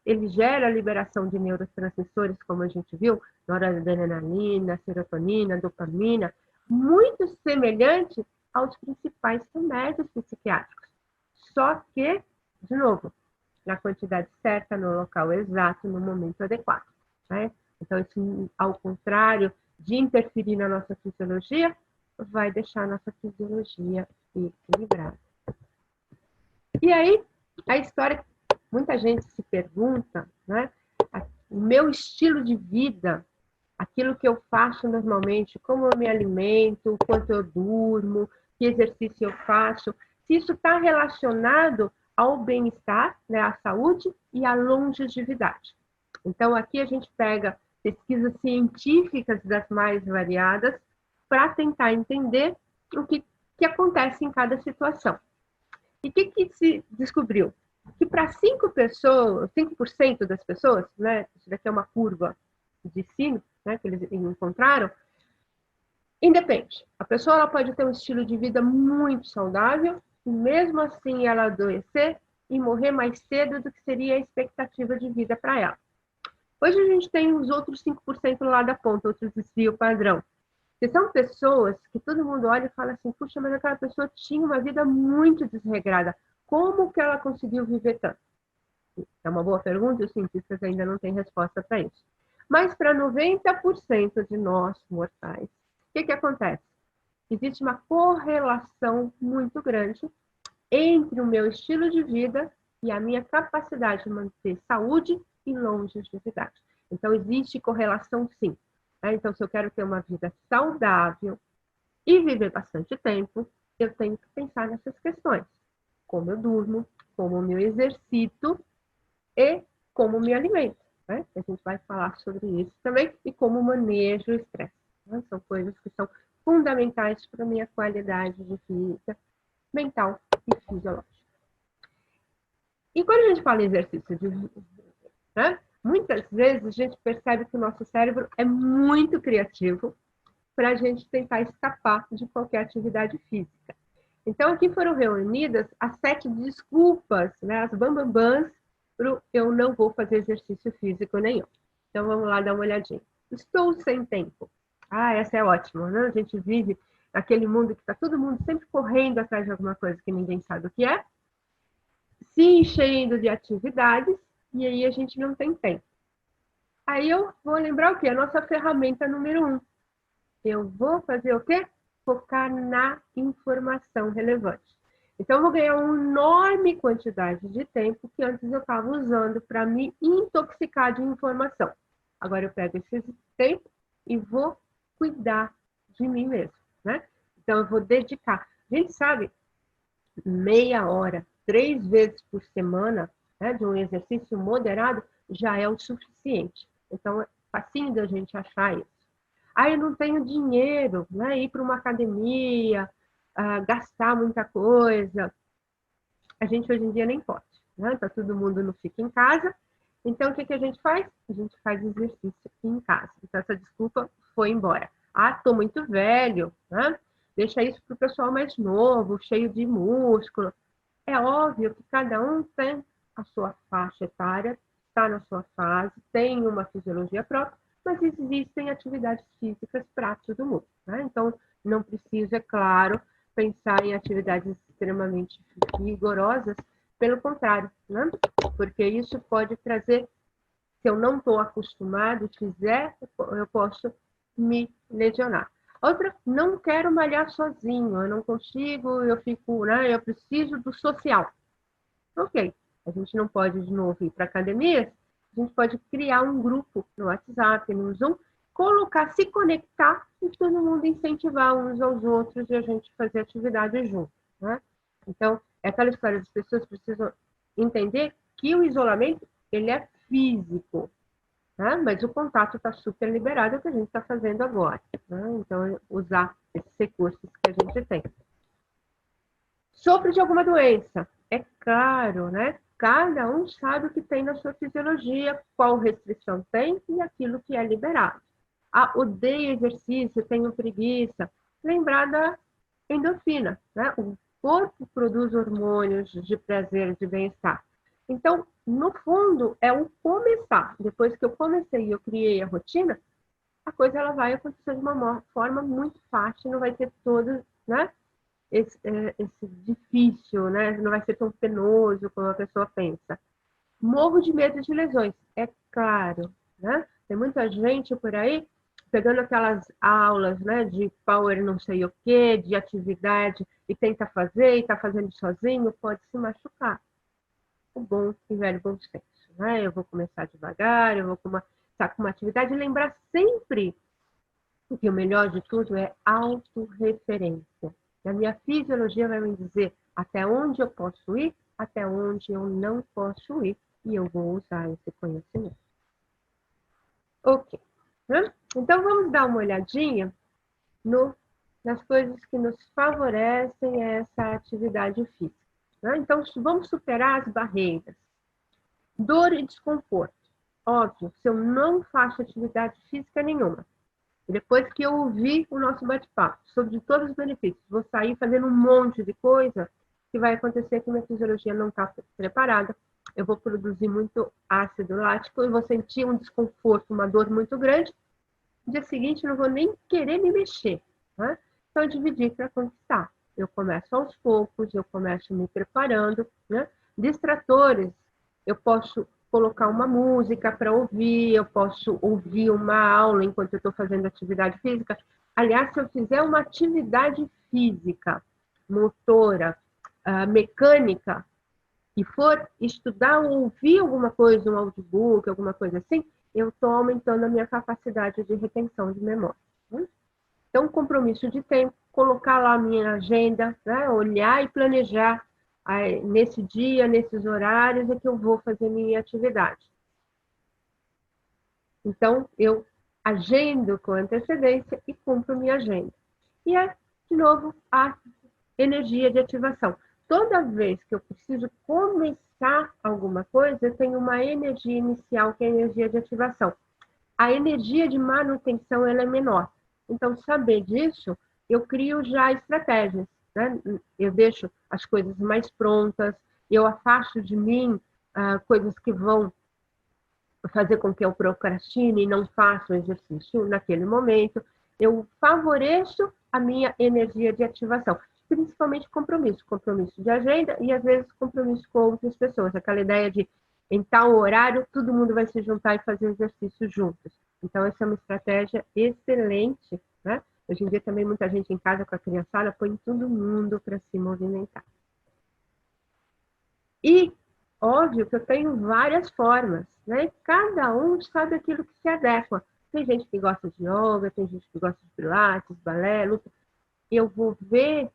Ele gera a liberação de neurotransmissores, como a gente viu, noradrenalina, serotonina, dopamina, muito semelhante aos principais remédios psiquiátricos. Só que, de novo, na quantidade certa, no local exato, no momento adequado, né? Então, isso, ao contrário de interferir na nossa fisiologia, vai deixar a nossa fisiologia equilibrada. E aí, a história, muita gente se pergunta, né? O meu estilo de vida, aquilo que eu faço normalmente, como eu me alimento, quanto eu durmo, que exercício eu faço, se isso está relacionado ao bem-estar, né, à saúde e à longevidade. Então, aqui a gente pega pesquisas científicas das mais variadas para tentar entender o que acontece em cada situação. E o que se descobriu? Que para 5% das pessoas, né, isso daqui é uma curva de sino, né, que eles encontraram, independe. A pessoa ela pode ter um estilo de vida muito saudável, e mesmo assim ela adoecer e morrer mais cedo do que seria a expectativa de vida para ela. Hoje a gente tem os outros 5% lá da ponta, outros desvio padrão. Que são pessoas que todo mundo olha e fala assim, puxa, mas aquela pessoa tinha uma vida muito desregrada. Como que ela conseguiu viver tanto? É uma boa pergunta e os cientistas ainda não têm resposta para isso. Mas para 90% de nós mortais, o que acontece? Existe uma correlação muito grande entre o meu estilo de vida e a minha capacidade de manter saúde e longevidade. Então, existe correlação sim. Então, se eu quero ter uma vida saudável e viver bastante tempo, eu tenho que pensar nessas questões. Como eu durmo, como eu me exercito e como me alimento. Né? A gente vai falar sobre isso também e como manejo o estresse. Né? São coisas que são fundamentais para a minha qualidade de vida mental e fisiológica. E quando a gente fala em exercício de vida, né? Muitas vezes a gente percebe que o nosso cérebro é muito criativo para a gente tentar escapar de qualquer atividade física. Então, aqui foram reunidas as 7 desculpas, né? As bambambãs para eu não vou fazer exercício físico nenhum. Então, vamos lá dar uma olhadinha. Estou sem tempo. Essa é ótima, né? A gente vive naquele mundo que está todo mundo sempre correndo atrás de alguma coisa que ninguém sabe o que é, se enchendo de atividades, e aí a gente não tem tempo. Aí eu vou lembrar o quê? A nossa ferramenta número 1. Eu vou fazer o quê? Focar na informação relevante. Então, eu vou ganhar uma enorme quantidade de tempo que antes eu estava usando para me intoxicar de informação. Agora eu pego esse tempo e vou cuidar de mim mesmo, né? Então, eu vou dedicar. A gente sabe, meia hora, 3 vezes por semana, né, de um exercício moderado, já é o suficiente. Então, é facinho da gente achar isso. Ah, eu não tenho dinheiro, né? Ir para uma academia, gastar muita coisa. A gente hoje em dia nem pode, né? Tá todo mundo não fica em casa. Então, o que a gente faz? A gente faz exercício em casa. Então, essa desculpa foi embora. Ah, estou muito velho, né? Deixa isso para o pessoal mais novo, cheio de músculo. É óbvio que cada um tem a sua faixa etária, está na sua fase, tem uma fisiologia própria, mas existem atividades físicas para todo mundo, né? Então, não precisa, é claro, pensar em atividades extremamente rigorosas, pelo contrário, né? Porque isso pode trazer, se eu não estou acostumado, fizer, eu posso me lesionar. Outra, não quero malhar sozinho, eu não consigo, eu fico, né? Eu preciso do social. Ok, a gente não pode de novo ir para academia, a gente pode criar um grupo no WhatsApp, no Zoom, colocar, se conectar e todo mundo incentivar uns aos outros e a gente fazer atividade junto, né? Então, é aquela história, as pessoas precisam entender que o isolamento, ele é físico, né? Mas o contato está super liberado, é o que a gente está fazendo agora, né? Então, usar esses recursos que a gente tem. Sopro de alguma doença. É claro, né? Cada um sabe o que tem na sua fisiologia, qual restrição tem e aquilo que é liberado. Ah, odeio exercício, tenho preguiça. Lembrar da endorfina, né? O corpo produz hormônios de prazer, de bem-estar. Então, no fundo, é o começar. Depois que eu comecei e eu criei a rotina, a coisa ela vai acontecer de uma forma muito fácil, não vai ter todo, né? Esse difícil, né? Não vai ser tão penoso como a pessoa pensa. Morro de medo de lesões, é claro, né? Tem muita gente por aí pegando aquelas aulas, né, de power não sei o quê, de atividade, e tenta fazer, e está fazendo sozinho, pode se machucar. O bom e velho bom senso, né? Eu vou começar devagar, eu vou começar com uma atividade, e lembrar sempre que o melhor de tudo é autorreferência. A minha fisiologia vai me dizer até onde eu posso ir, até onde eu não posso ir, e eu vou usar esse conhecimento. Ok. Né? Então, vamos dar uma olhadinha nas coisas que nos favorecem essa atividade física. Né? Então, vamos superar as barreiras. Dor e desconforto. Óbvio, se eu não faço atividade física nenhuma, depois que eu ouvi o nosso bate-papo sobre todos os benefícios, vou sair fazendo um monte de coisa, que vai acontecer que minha fisiologia não está preparada, eu vou produzir muito ácido lático, eu vou sentir um desconforto, uma dor muito grande, no dia seguinte eu não vou nem querer me mexer, né? Então, eu dividi para conquistar. Eu começo aos poucos, eu começo me preparando, né? Distratores, eu posso colocar uma música para ouvir, eu posso ouvir uma aula enquanto eu estou fazendo atividade física. Aliás, se eu fizer uma atividade física, motora, mecânica, e for estudar ou ouvir alguma coisa, um audiobook, alguma coisa assim, eu estou aumentando a minha capacidade de retenção de memória. Né? Então, compromisso de tempo, colocar lá a minha agenda, né? Olhar e planejar nesse dia, nesses horários é que eu vou fazer minha atividade. Então, eu agendo com antecedência e cumpro minha agenda. E é, de novo, a energia de ativação. Toda vez que eu preciso começar alguma coisa, eu tenho uma energia inicial, que é a energia de ativação. A energia de manutenção ela é menor. Então, saber disso, eu crio já estratégias. Né? Eu deixo as coisas mais prontas, eu afasto de mim coisas que vão fazer com que eu procrastine e não faça o exercício naquele momento. Eu favoreço a minha energia de ativação, principalmente compromisso de agenda e às vezes compromisso com outras pessoas. Aquela ideia de em tal horário todo mundo vai se juntar e fazer exercício juntos. Então, essa é uma estratégia excelente, né? Hoje em dia também muita gente em casa com a criançada põe todo mundo para se movimentar. E óbvio que eu tenho várias formas, né? Cada um sabe aquilo que se adequa. Tem gente que gosta de yoga, tem gente que gosta de pilates, balé, luta. Eu vou ver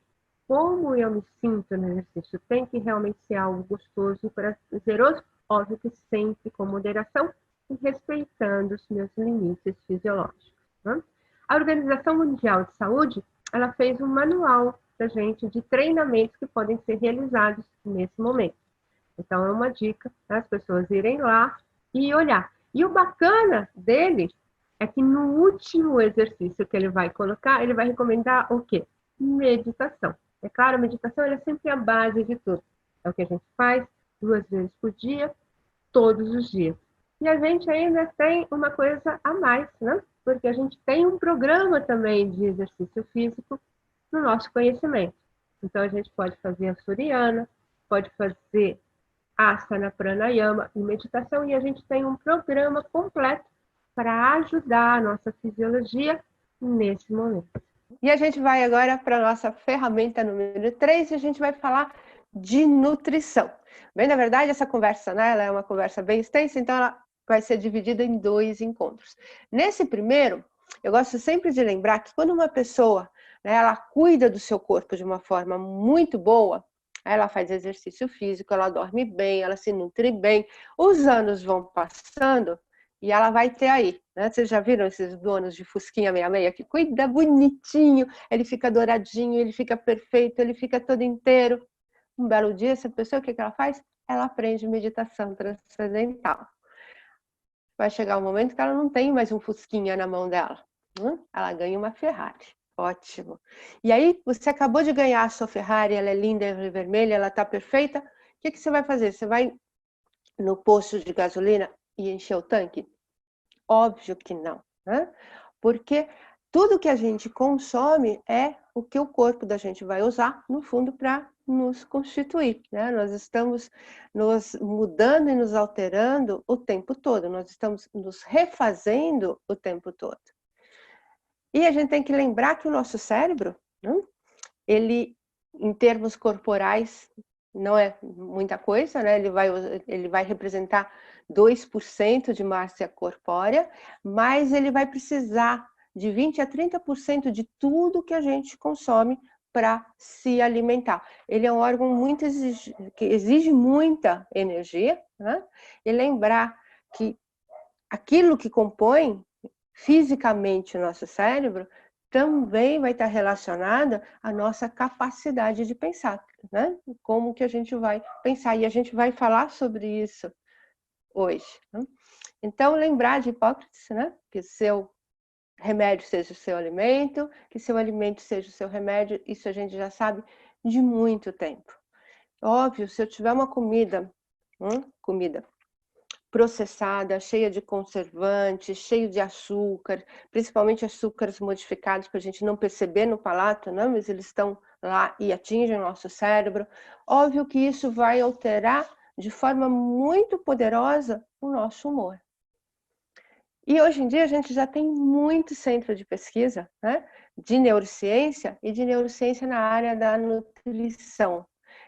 como eu me sinto no exercício. Tem que realmente ser algo gostoso e prazeroso. Óbvio que sempre com moderação e respeitando os meus limites fisiológicos. Né? A Organização Mundial de Saúde, ela fez um manual para a gente de treinamentos que podem ser realizados nesse momento. Então, é uma dica para as pessoas irem lá e olhar. E o bacana dele é que no último exercício que ele vai colocar, ele vai recomendar o quê? Meditação. É claro, a meditação é sempre a base de tudo. É o que a gente faz 2 vezes por dia, todos os dias. E a gente ainda tem uma coisa a mais, né? Porque a gente tem um programa também de exercício físico no nosso conhecimento. Então, a gente pode fazer a Surya, pode fazer asana, pranayama e meditação, e a gente tem um programa completo para ajudar a nossa fisiologia nesse momento. E a gente vai agora para a nossa ferramenta número 3 e a gente vai falar de nutrição. Bem, na verdade, essa conversa, né, ela é uma conversa bem extensa, então ela vai ser dividida em 2 encontros. Nesse primeiro, eu gosto sempre de lembrar que quando uma pessoa, né, ela cuida do seu corpo de uma forma muito boa, ela faz exercício físico, ela dorme bem, ela se nutre bem, os anos vão passando e ela vai ter aí, né? Vocês já viram esses donos de Fusquinha 66 que cuida bonitinho, ele fica douradinho, ele fica perfeito, ele fica todo inteiro. Um belo dia, essa pessoa, o que ela faz? Ela aprende meditação transcendental. Vai chegar um momento que ela não tem mais um Fusquinha na mão dela. Ela ganha uma Ferrari. Ótimo. E aí, você acabou de ganhar a sua Ferrari, ela é linda, ela é vermelha, ela está perfeita. O que você vai fazer? Você vai no posto de gasolina e encher o tanque? Óbvio que não, né? Porque tudo que a gente consome é o que o corpo da gente vai usar, no fundo, para nos constituir, né? Nós estamos nos mudando e nos alterando o tempo todo, nós estamos nos refazendo o tempo todo. E a gente tem que lembrar que o nosso cérebro, né, ele, em termos corporais, não é muita coisa, né? Ele vai representar 2% de massa corpórea, mas ele vai precisar de 20% a 30% de tudo que a gente consome para se alimentar. Ele é um órgão que exige muita energia, né? E lembrar que aquilo que compõe fisicamente o nosso cérebro também vai estar relacionada à nossa capacidade de pensar, né? Como que a gente vai pensar, e a gente vai falar sobre isso hoje, né? Então, lembrar de Hipócrates, né? Que seu remédio seja o seu alimento, que seu alimento seja o seu remédio, isso a gente já sabe de muito tempo. Óbvio, se eu tiver uma comida processada, cheia de conservantes, cheio de açúcar, principalmente açúcares modificados para a gente não perceber no palato, né? Mas eles estão lá e atingem o nosso cérebro. Óbvio que isso vai alterar de forma muito poderosa o nosso humor. E hoje em dia a gente já tem muito centro de pesquisa, né? De neurociência e de neurociência na área da nutrição,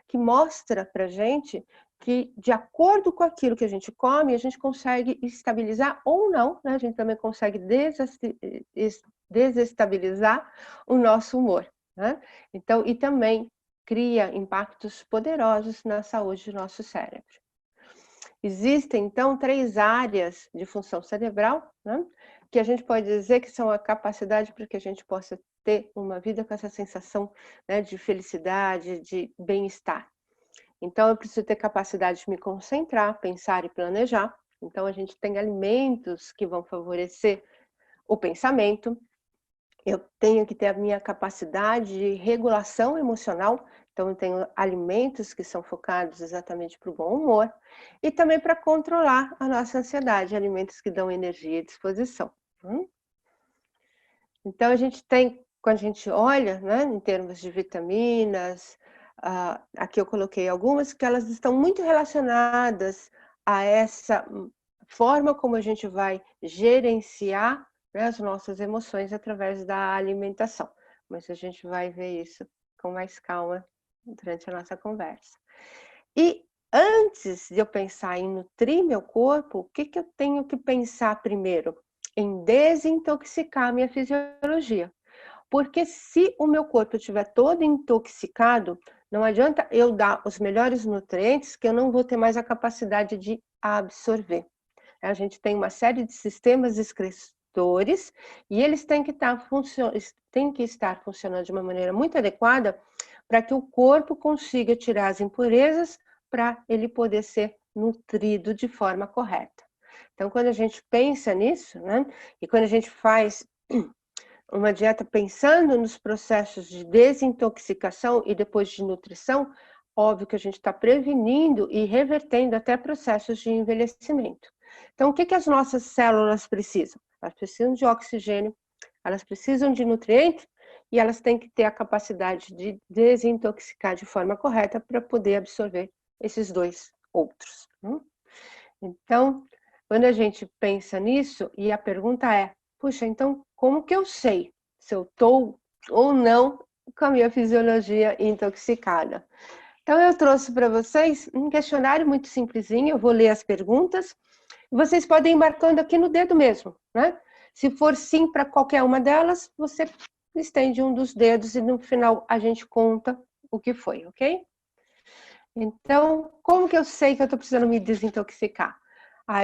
que mostra para a gente que, de acordo com aquilo que a gente come, a gente consegue estabilizar ou não, né? A gente também consegue desestabilizar o nosso humor, né? Então, e também cria impactos poderosos na saúde do nosso cérebro. Existem, então, 3 áreas de função cerebral, né? Que a gente pode dizer que são a capacidade para que a gente possa ter uma vida com essa sensação, né, de felicidade, de bem-estar. Então, eu preciso ter capacidade de me concentrar, pensar e planejar. Então, a gente tem alimentos que vão favorecer o pensamento. Eu tenho que ter a minha capacidade de regulação emocional. Então, eu tenho alimentos que são focados exatamente para o bom humor. E também para controlar a nossa ansiedade, alimentos que dão energia e disposição. Então, a gente tem, quando a gente olha, né, em termos de vitaminas, aqui eu coloquei algumas que elas estão muito relacionadas a essa forma como a gente vai gerenciar, né, as nossas emoções através da alimentação. Mas a gente vai ver isso com mais calma durante a nossa conversa. E antes de eu pensar em nutrir meu corpo, o que eu tenho que pensar primeiro? Em desintoxicar minha fisiologia. Porque se o meu corpo estiver todo intoxicado, não adianta eu dar os melhores nutrientes que eu não vou ter mais a capacidade de absorver. A gente tem uma série de sistemas excretores e eles têm que estar funcionando de uma maneira muito adequada para que o corpo consiga tirar as impurezas para ele poder ser nutrido de forma correta. Então, quando a gente pensa nisso, né, e quando a gente faz uma dieta pensando nos processos de desintoxicação e depois de nutrição, óbvio que a gente está prevenindo e revertendo até processos de envelhecimento. Então, o que as nossas células precisam? Elas precisam de oxigênio, elas precisam de nutrientes e elas têm que ter a capacidade de desintoxicar de forma correta para poder absorver esses dois outros. Então, quando a gente pensa nisso, e a pergunta é, puxa, então como que eu sei se eu estou ou não com a minha fisiologia intoxicada? Então, eu trouxe para vocês um questionário muito simplesinho, eu vou ler as perguntas, vocês podem ir marcando aqui no dedo mesmo, né? Se for sim para qualquer uma delas, você estende um dos dedos e no final a gente conta o que foi, ok? Então, como que eu sei que eu estou precisando me desintoxicar?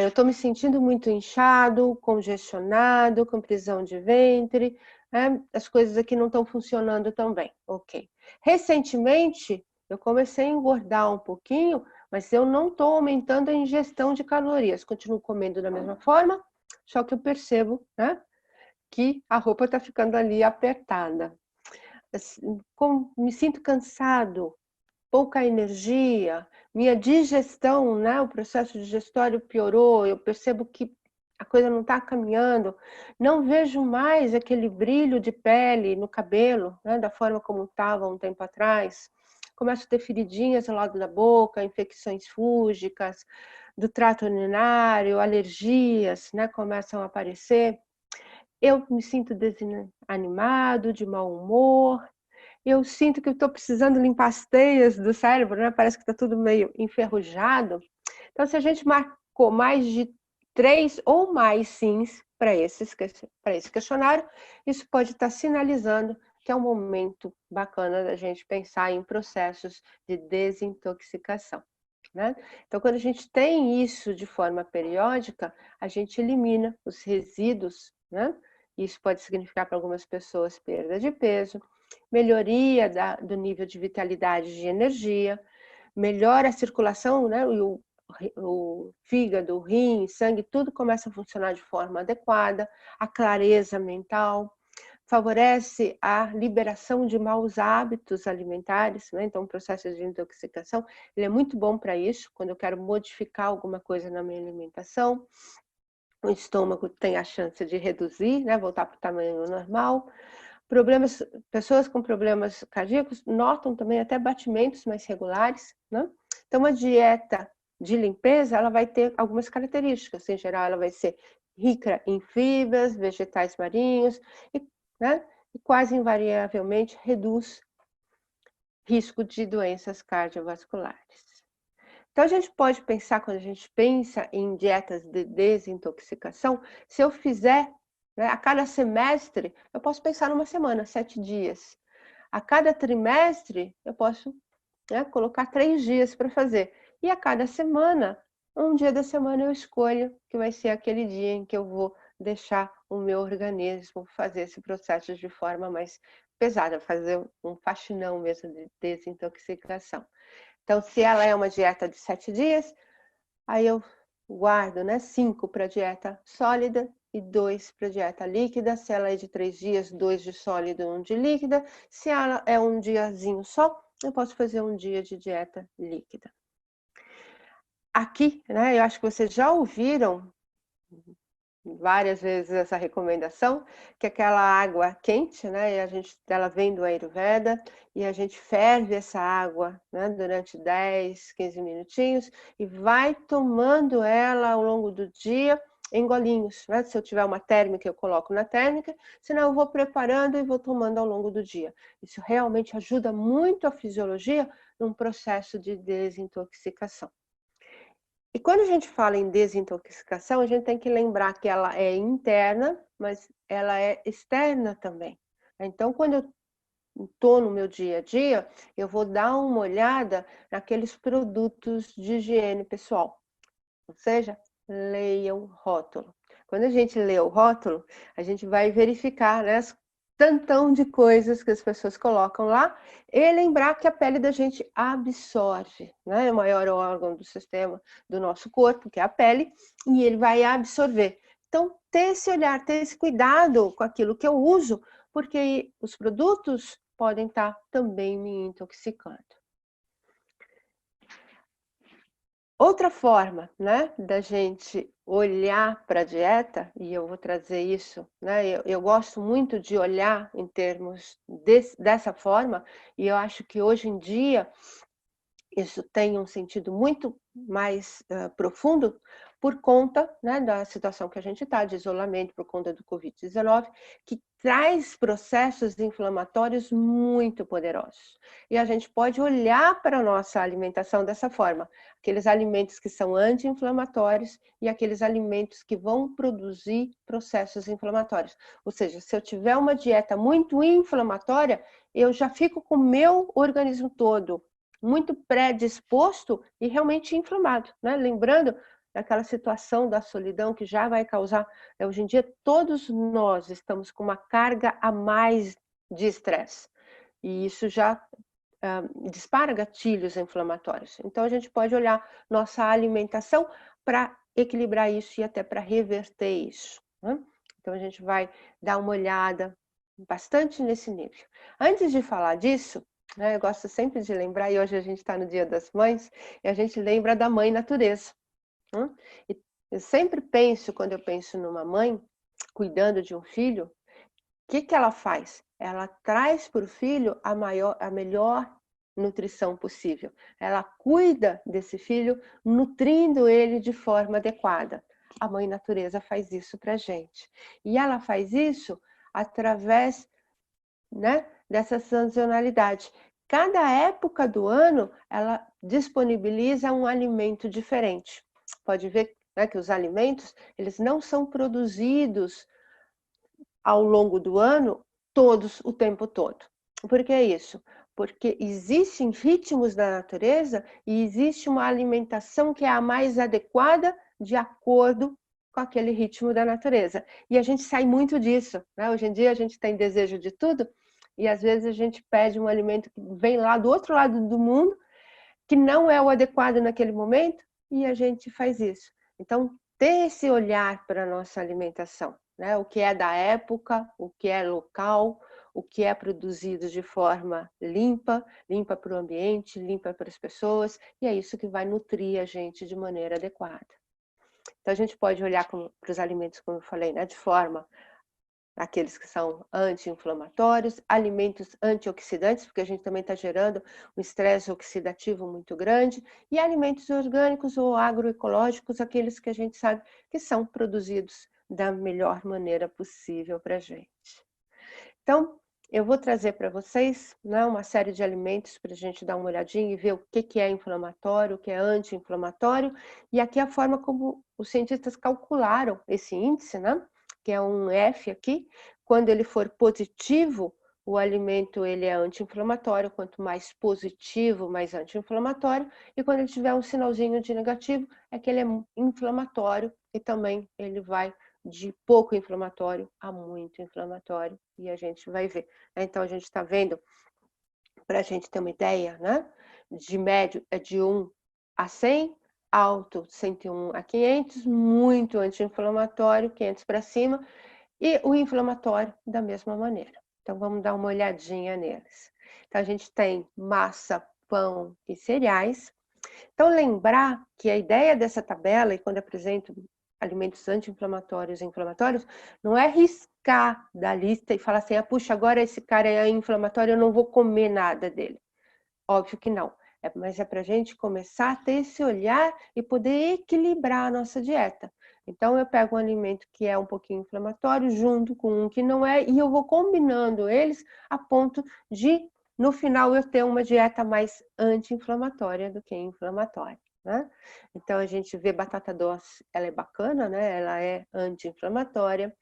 Eu estou me sentindo muito inchado, congestionado, com prisão de ventre, né? As coisas aqui não estão funcionando tão bem, ok. Recentemente, eu comecei a engordar um pouquinho, mas eu não estou aumentando a ingestão de calorias, continuo comendo da mesma forma, só que eu percebo, né, que a roupa está ficando ali apertada. Me sinto cansado, pouca energia, minha digestão, né, o processo digestório piorou, eu percebo que a coisa não está caminhando, não vejo mais aquele brilho de pele no cabelo, né, da forma como estava um tempo atrás, começo a ter feridinhas ao lado da boca, infecções fúngicas, do trato urinário, alergias, né, começam a aparecer, eu me sinto desanimado, de mau humor, eu sinto que eu estou precisando limpar as teias do cérebro, né? Parece que está tudo meio enferrujado. Então, se a gente marcou mais de 3 ou mais sims para esse questionário, isso pode estar sinalizando que é um momento bacana da gente pensar em processos de desintoxicação, né? Então, quando a gente tem isso de forma periódica, a gente elimina os resíduos, né? Isso pode significar para algumas pessoas perda de peso, melhoria do nível de vitalidade de energia, melhora a circulação, né? O fígado, o rim, sangue, tudo começa a funcionar de forma adequada, a clareza mental, favorece a liberação de maus hábitos alimentares, né? Então o processo de intoxicação, ele é muito bom para isso, quando eu quero modificar alguma coisa na minha alimentação, o estômago tem a chance de reduzir, né? Voltar para o tamanho normal. Pessoas com problemas cardíacos notam também até batimentos mais regulares, né? Então, uma dieta de limpeza, ela vai ter algumas características. Em geral, ela vai ser rica em fibras, vegetais marinhos, né? E quase invariavelmente reduz risco de doenças cardiovasculares. Então, a gente pode pensar, quando a gente pensa em dietas de desintoxicação, se eu fizer, né, a cada semestre, eu posso pensar numa semana, 7 dias. A cada trimestre, eu posso, né, colocar 3 dias para fazer. E a cada semana, um dia da semana eu escolho que vai ser aquele dia em que eu vou deixar o meu organismo fazer esse processo de forma mais pesada, fazer um faxinão mesmo de desintoxicação. Então, se ela é uma dieta de 7 dias, aí eu guardo, né, 5 para dieta sólida e 2 para dieta líquida. Se ela é de 3 dias, 2 de sólido e 1 de líquida. Se ela é um diazinho só, eu posso fazer um dia de dieta líquida. Aqui, né, eu acho que vocês já ouviram várias vezes essa recomendação, que aquela água quente, né, ela vem do Ayurveda, e a gente ferve essa água, né, durante 10, 15 minutinhos e vai tomando ela ao longo do dia em golinhos, né? Se eu tiver uma térmica, eu coloco na térmica, senão eu vou preparando e vou tomando ao longo do dia. Isso realmente ajuda muito a fisiologia num processo de desintoxicação. E quando a gente fala em desintoxicação, a gente tem que lembrar que ela é interna, mas ela é externa também. Então, quando eu estou no meu dia a dia, eu vou dar uma olhada naqueles produtos de higiene pessoal. Ou seja, leia o rótulo. Quando a gente lê o rótulo, a gente vai verificar, né, as tantão de coisas que as pessoas colocam lá e lembrar que a pele da gente absorve, né? É o maior órgão do sistema do nosso corpo, que é a pele, e ele vai absorver. Então, ter esse olhar, ter esse cuidado com aquilo que eu uso, porque os produtos podem estar também me intoxicando. Outra forma, né, da gente olhar para a dieta, e eu vou trazer isso, né, eu gosto muito de olhar em termos dessa forma, e eu acho que hoje em dia isso tem um sentido muito mais profundo por conta, né, da situação que a gente está, de isolamento por conta do Covid-19, que traz processos inflamatórios muito poderosos. E a gente pode olhar para a nossa alimentação dessa forma, aqueles alimentos que são anti-inflamatórios e aqueles alimentos que vão produzir processos inflamatórios. Ou seja, se eu tiver uma dieta muito inflamatória, eu já fico com o meu organismo todo muito predisposto e realmente inflamado, né? Lembrando daquela situação da solidão que já vai causar, hoje em dia todos nós estamos com uma carga a mais de estresse e isso já dispara gatilhos inflamatórios. Então a gente pode olhar nossa alimentação para equilibrar isso e até para reverter isso, né? Então a gente vai dar uma olhada bastante nesse nível. Antes de falar disso, né, eu gosto sempre de lembrar, e hoje a gente está no Dia das Mães, e a gente lembra da mãe natureza. Né? E eu sempre penso, quando eu penso numa mãe cuidando de um filho, o que ela faz? Ela traz para o filho a melhor nutrição possível. Ela cuida desse filho, nutrindo ele de forma adequada. A mãe natureza faz isso para a gente. E ela faz isso através, né, dessa sazonalidade. Cada época do ano, ela disponibiliza um alimento diferente. Pode ver, né, que os alimentos, eles não são produzidos ao longo do ano, todos, o tempo todo. Por que isso? Porque existem ritmos da natureza e existe uma alimentação que é a mais adequada de acordo com aquele ritmo da natureza. E a gente sai muito disso, né? Hoje em dia a gente tem desejo de tudo e às vezes a gente pede um alimento que vem lá do outro lado do mundo, que não é o adequado naquele momento, e a gente faz isso. Então, ter esse olhar para a nossa alimentação, né? O que é da época, o que é local, o que é produzido de forma limpa, limpa para o ambiente, limpa para as pessoas, e é isso que vai nutrir a gente de maneira adequada. Então, a gente pode olhar para os alimentos, como eu falei, né? De forma aqueles que são anti-inflamatórios, alimentos antioxidantes, porque a gente também está gerando um estresse oxidativo muito grande, e alimentos orgânicos ou agroecológicos, aqueles que a gente sabe que são produzidos da melhor maneira possível para a gente. Então, eu vou trazer para vocês, né, uma série de alimentos para a gente dar uma olhadinha e ver o que é inflamatório, o que é anti-inflamatório, e aqui a forma como os cientistas calcularam esse índice, né? Que é um F aqui, quando ele for positivo, o alimento ele é anti-inflamatório, quanto mais positivo, mais anti-inflamatório, e quando ele tiver um sinalzinho de negativo, é que ele é inflamatório e também ele vai de pouco inflamatório a muito inflamatório, e a gente vai ver. Então a gente está vendo, para a gente ter uma ideia, né? De médio é de 1 a 100, alto 101 a 500, muito anti-inflamatório, 500 para cima, e o inflamatório da mesma maneira. Então vamos dar uma olhadinha neles. Então a gente tem massa, pão e cereais. Então lembrar que a ideia dessa tabela, e quando apresento alimentos anti-inflamatórios e inflamatórios, não é riscar da lista e falar assim, ah, puxa, agora esse cara é inflamatório, eu não vou comer nada dele. Óbvio que não. Mas é para a gente começar a ter esse olhar e poder equilibrar a nossa dieta. Então eu pego um alimento que é um pouquinho inflamatório junto com um que não é e eu vou combinando eles a ponto de, no final, eu ter uma dieta mais anti-inflamatória do que inflamatória, né? Então a gente vê batata doce, ela é bacana, né? Ela é anti-inflamatória,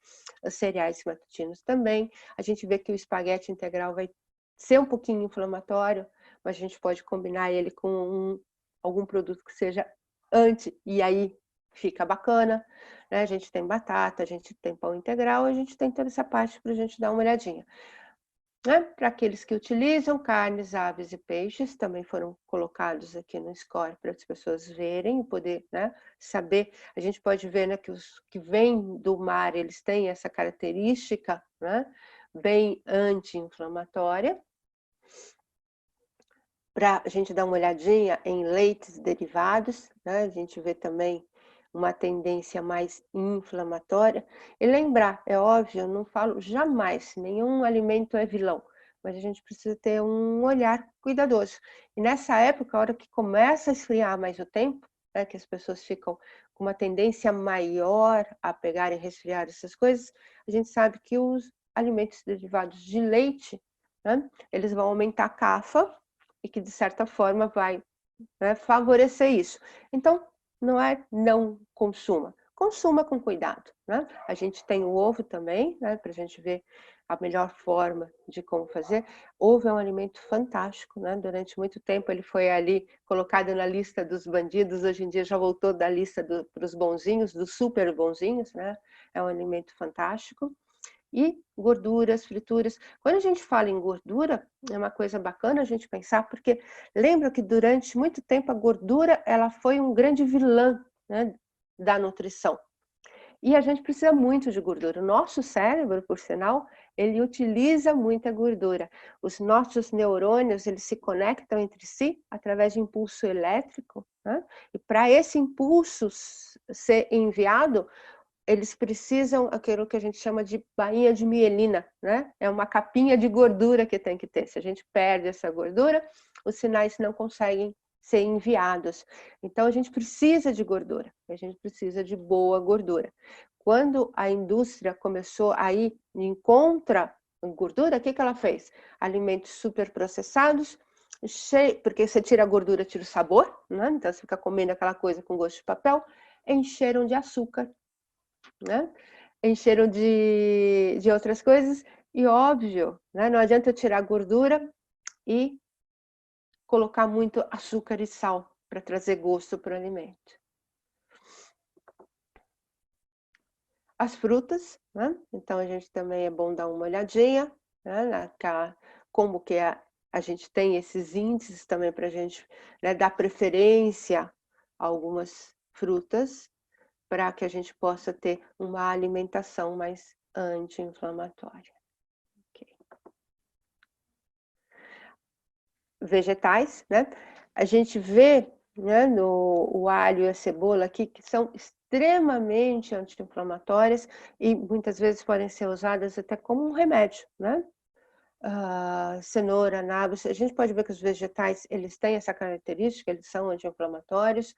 os cereais matutinos também. A gente vê que o espaguete integral vai ser um pouquinho inflamatório, mas a gente pode combinar ele com algum produto que seja anti, e aí fica bacana, né? A gente tem batata, a gente tem pão integral, a gente tem toda essa parte para a gente dar uma olhadinha. Né? Para aqueles que utilizam carnes, aves e peixes, também foram colocados aqui no score para as pessoas verem e poder, né, saber. A gente pode ver, né, que os que vêm do mar, eles têm essa característica, né, bem anti-inflamatória. Para a gente dar uma olhadinha em leites derivados, né, a gente vê também uma tendência mais inflamatória. E lembrar, é óbvio, eu não falo jamais, nenhum alimento é vilão, mas a gente precisa ter um olhar cuidadoso. E nessa época, a hora que começa a esfriar mais o tempo, né, que as pessoas ficam com uma tendência maior a pegarem resfriar essas coisas, a gente sabe que os alimentos derivados de leite, né, eles vão aumentar a CAFA e que de certa forma vai, né, favorecer isso. Então, não é não consuma, consuma com cuidado, né? A gente tem o ovo também, né, para a gente ver a melhor forma de como fazer. Ovo é um alimento fantástico, né? Durante muito tempo ele foi ali colocado na lista dos bandidos, hoje em dia já voltou da lista para os bonzinhos, dos super bonzinhos, né? É um alimento fantástico. E gorduras, frituras. Quando a gente fala em gordura, é uma coisa bacana a gente pensar, porque lembra que durante muito tempo a gordura ela foi um grande vilã, né, da nutrição. E a gente precisa muito de gordura. O nosso cérebro, por sinal, ele utiliza muita gordura. Os nossos neurônios, eles se conectam entre si através de impulso elétrico, né? E para esse impulso ser enviado, eles precisam aquilo que a gente chama de bainha de mielina, né? É uma capinha de gordura que tem que ter. Se a gente perde essa gordura, os sinais não conseguem ser enviados. Então a gente precisa de gordura, a gente precisa de boa gordura. Quando a indústria começou a ir em contra gordura, o que ela fez? Alimentos superprocessados, porque você tira a gordura, tira o sabor, né? Então você fica comendo aquela coisa com gosto de papel, encheram de açúcar, né? Encheram de outras coisas e óbvio, né? Não adianta eu tirar a gordura e colocar muito açúcar e sal para trazer gosto para o alimento. As frutas, né? Então a gente também é bom dar uma olhadinha, né? Como que a gente tem esses índices também para a gente, né, dar preferência a algumas frutas, para que a gente possa ter uma alimentação mais anti-inflamatória. Okay. Vegetais, né? A gente vê, né, o alho e a cebola aqui, que são extremamente anti-inflamatórias e muitas vezes podem ser usadas até como um remédio, né? Cenoura, nabos, a gente pode ver que os vegetais, eles têm essa característica, eles são anti-inflamatórios.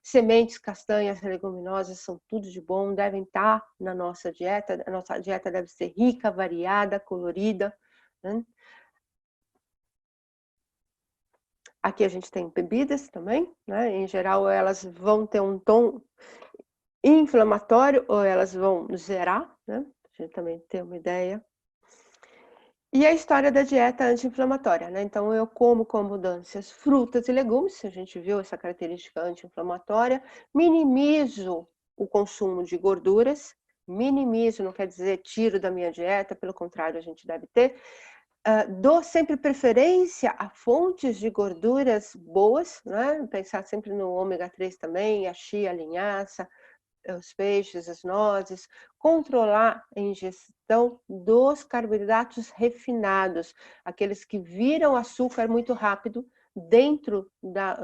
Sementes, castanhas, leguminosas são tudo de bom, devem estar na nossa dieta. A nossa dieta deve ser rica, variada, colorida, né? Aqui a gente tem bebidas também, né? Em geral elas vão ter um tom inflamatório ou elas vão zerar, né? A gente também tem uma ideia. E a história da dieta anti-inflamatória, né? Então eu como com abundâncias frutas e legumes, a gente viu essa característica anti-inflamatória, minimizo o consumo de gorduras, minimizo, não quer dizer tiro da minha dieta, pelo contrário, a gente deve ter. Dou sempre preferência a fontes de gorduras boas, né? Pensar sempre no ômega 3 também, a chia, a linhaça, os peixes, as nozes, controlar a ingestão dos carboidratos refinados, aqueles que viram açúcar muito rápido dentro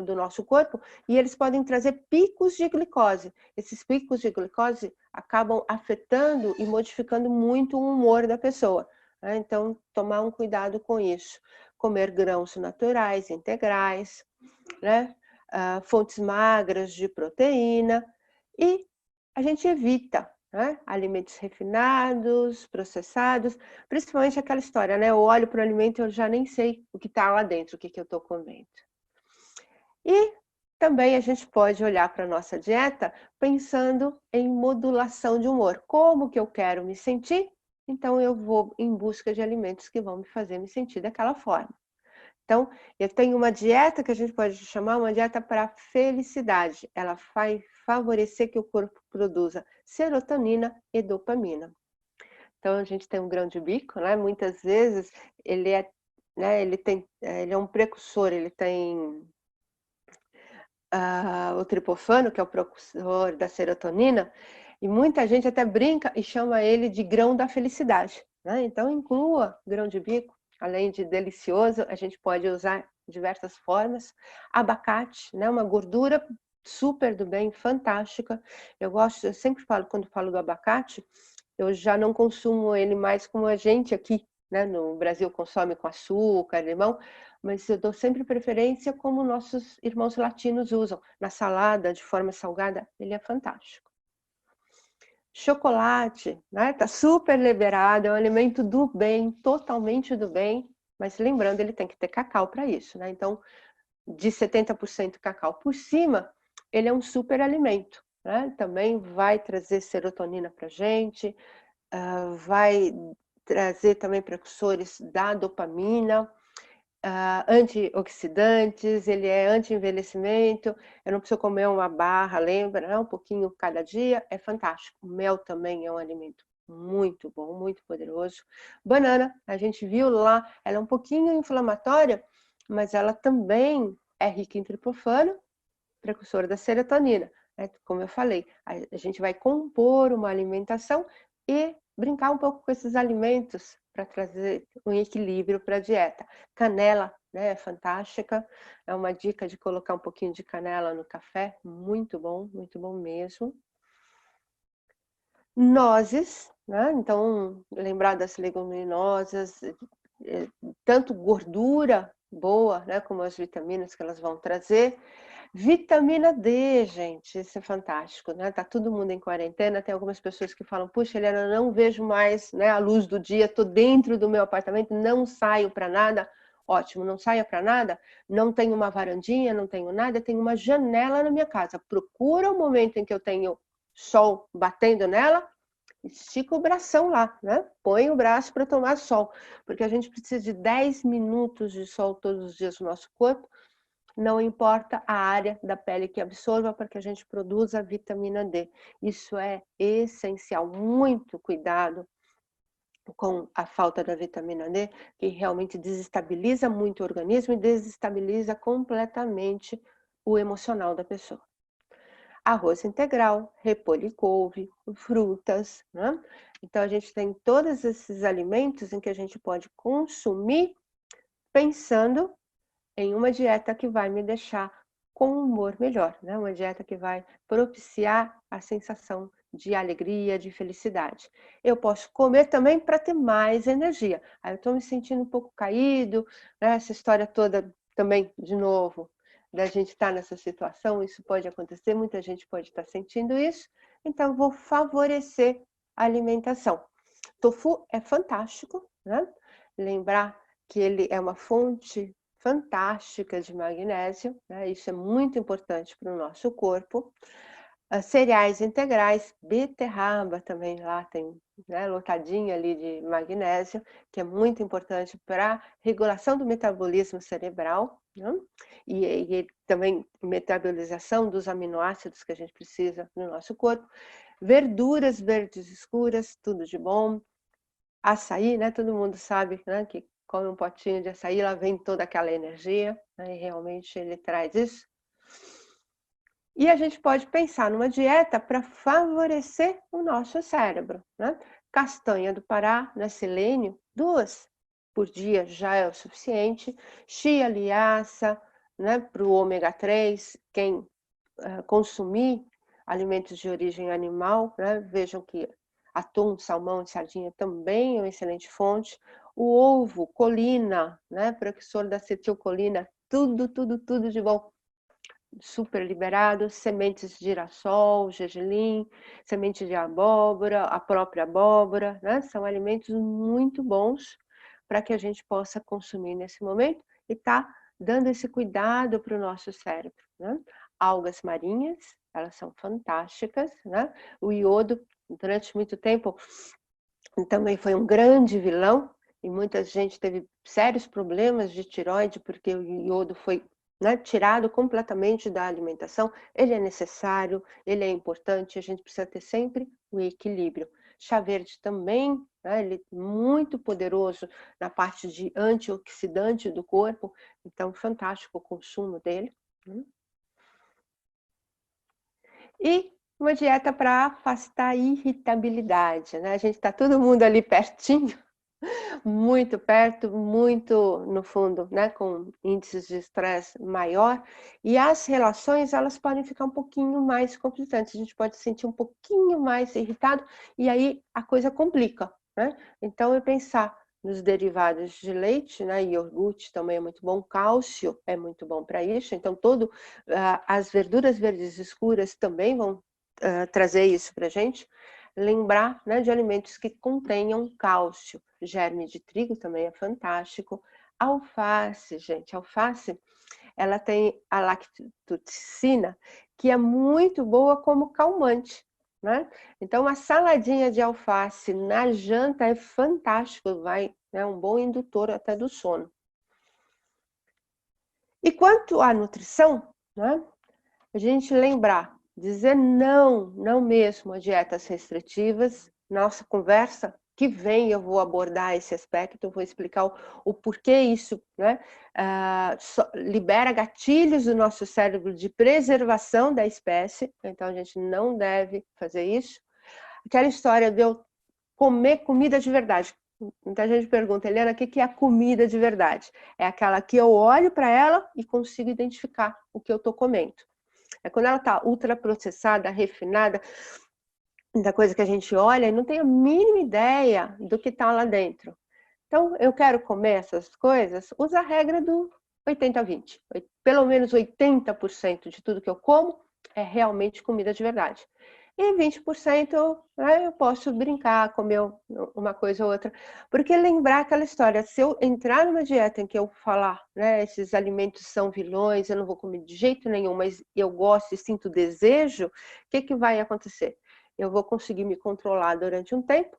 do nosso corpo, e eles podem trazer picos de glicose. Esses picos de glicose acabam afetando e modificando muito o humor da pessoa, né? Então, tomar um cuidado com isso. Comer grãos naturais, integrais, né? Fontes magras de proteína, e a gente evita, né, alimentos refinados, processados, principalmente aquela história, né? Eu olho para o alimento e eu já nem sei o que está lá dentro, o que eu estou comendo. E também a gente pode olhar para a nossa dieta pensando em modulação de humor. Como que eu quero me sentir? Então eu vou em busca de alimentos que vão me fazer me sentir daquela forma. Então, eu tenho uma dieta que a gente pode chamar uma dieta para felicidade. Ela vai favorecer que o corpo produza serotonina e dopamina. Então, a gente tem um grão de bico, né? Muitas vezes ele é, né, ele é um precursor, ele tem o triptofano, que é o precursor da serotonina, e muita gente até brinca e chama ele de grão da felicidade, né? Então, inclua grão de bico, além de delicioso, a gente pode usar diversas formas. Abacate, né? Uma gordura super do bem, fantástica. Eu sempre falo, quando falo do abacate, eu já não consumo ele mais como a gente aqui, né, no Brasil consome com açúcar, limão, mas eu dou sempre preferência como nossos irmãos latinos usam, na salada, de forma salgada, ele é fantástico. Chocolate, né, tá super liberado, é um alimento do bem, totalmente do bem, mas lembrando, ele tem que ter cacau para isso, né? Então, de 70% cacau por cima, ele é um super alimento, né? Também vai trazer serotonina para a gente, vai trazer também precursores da dopamina, antioxidantes, ele é anti-envelhecimento, eu não preciso comer uma barra, lembra, né? Um pouquinho cada dia, é fantástico. O mel também é um alimento muito bom, muito poderoso. Banana, a gente viu lá, ela é um pouquinho inflamatória, mas ela também é rica em triptofano, precursor da serotonina. Né? Como eu falei, a gente vai compor uma alimentação e brincar um pouco com esses alimentos para trazer um equilíbrio para a dieta. Canela, né, é fantástica, é uma dica de colocar um pouquinho de canela no café, muito bom mesmo. Nozes, né? Então, lembrar das leguminosas, tanto gordura boa, né, como as vitaminas que elas vão trazer. Vitamina D, gente, isso é fantástico, né? Tá todo mundo em quarentena, tem algumas pessoas que falam, puxa, Helena, eu não vejo mais, né, a luz do dia, tô dentro do meu apartamento, não saio para nada. Ótimo, não saia para nada, não tenho uma varandinha, não tenho nada, tenho uma janela na minha casa. Procura o momento em que eu tenho sol batendo nela, estica o bração lá, né? Põe o braço para tomar sol, porque a gente precisa de 10 minutos de sol todos os dias no nosso corpo, não importa a área da pele que absorva, para que a gente produza a vitamina D. Isso é essencial, muito cuidado com a falta da vitamina D, que realmente desestabiliza muito o organismo e desestabiliza completamente o emocional da pessoa. Arroz integral, repolho e couve, frutas, né? Então a gente tem todos esses alimentos em que a gente pode consumir pensando em uma dieta que vai me deixar com um humor melhor, né? Uma dieta que vai propiciar a sensação de alegria, de felicidade. Eu posso comer também para ter mais energia. Aí eu estou me sentindo um pouco caído, né? Essa história toda também, de novo, da gente estar nessa situação, isso pode acontecer, muita gente pode estar sentindo isso, então eu vou favorecer a alimentação. Tofu é fantástico, né? Lembrar que ele é uma fonte fantástica de magnésio, né? Isso é muito importante para o nosso corpo. Cereais integrais, beterraba também lá tem, né, lotadinha ali de magnésio, que é muito importante para a regulação do metabolismo cerebral, né? E também metabolização dos aminoácidos que a gente precisa no nosso corpo. Verduras verdes escuras, tudo de bom. Açaí, né? Todo mundo sabe, né, que come um potinho de açaí, lá vem toda aquela energia, né? E realmente ele traz isso. E a gente pode pensar numa dieta para favorecer o nosso cérebro, né? Castanha do Pará, né, selênio, 2 por dia já é o suficiente. Chia, linhaça, né, para o ômega 3, quem consumir alimentos de origem animal, né, vejam que atum, salmão e sardinha também é uma excelente fonte. O ovo, colina, né, precursor da acetilcolina, tudo de bom. Super liberado, sementes de girassol, gergelim, semente de abóbora, a própria abóbora, né? São alimentos muito bons para que a gente possa consumir nesse momento e tá dando esse cuidado para o nosso cérebro, né? Algas marinhas, elas são fantásticas, né? O iodo, durante muito tempo, também foi um grande vilão, e muita gente teve sérios problemas de tireoide porque o iodo foi, né, tirado completamente da alimentação. Ele é necessário, ele é importante, a gente precisa ter sempre o equilíbrio. Chá verde também, né, ele é muito poderoso na parte de antioxidante do corpo, então fantástico o consumo dele. E uma dieta para afastar a irritabilidade, né? A gente está todo mundo ali pertinho, muito perto, muito no fundo, né, com índices de estresse maior, e as relações elas podem ficar um pouquinho mais complicantes, a gente pode se sentir um pouquinho mais irritado e aí a coisa complica, né? Então eu pensar nos derivados de leite, né, iogurte também é muito bom, cálcio é muito bom para isso, então as verduras verdes escuras também vão trazer isso para a gente. Lembrar, né, de alimentos que contenham cálcio. Germe de trigo também é fantástico. Alface, gente, alface, ela tem a lactoticina, que é muito boa como calmante, né? Então, uma saladinha de alface na janta é fantástico, é um bom indutor até do sono. E quanto à nutrição, né, a gente lembrar, dizer não mesmo a dietas restritivas. Nossa conversa que vem eu vou abordar esse aspecto, eu vou explicar o porquê isso, né, libera gatilhos do nosso cérebro de preservação da espécie, então a gente não deve fazer isso. Aquela história de eu comer comida de verdade. Muita gente pergunta, Helena, o que é a comida de verdade? É aquela que eu olho para ela e consigo identificar o que eu estou comendo. É quando ela está ultraprocessada, refinada, da coisa que a gente olha e não tem a mínima ideia do que está lá dentro. Então, eu quero comer essas coisas, usa a regra do 80-20. Pelo menos 80% de tudo que eu como é realmente comida de verdade. E 20%, né, eu posso brincar, comer uma coisa ou outra. Porque lembrar aquela história, se eu entrar numa dieta em que eu falar, né, esses alimentos são vilões, eu não vou comer de jeito nenhum, mas eu gosto e sinto desejo, o que vai acontecer? Eu vou conseguir me controlar durante um tempo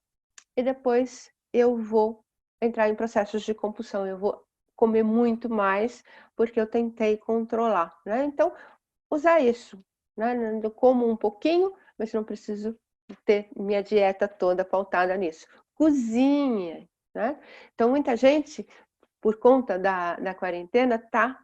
e depois eu vou entrar em processos de compulsão, eu vou comer muito mais porque eu tentei controlar, né? Então, usar isso, né? Eu como um pouquinho, mas não preciso ter minha dieta toda pautada nisso. Cozinha, né? Então, muita gente, por conta da quarentena, está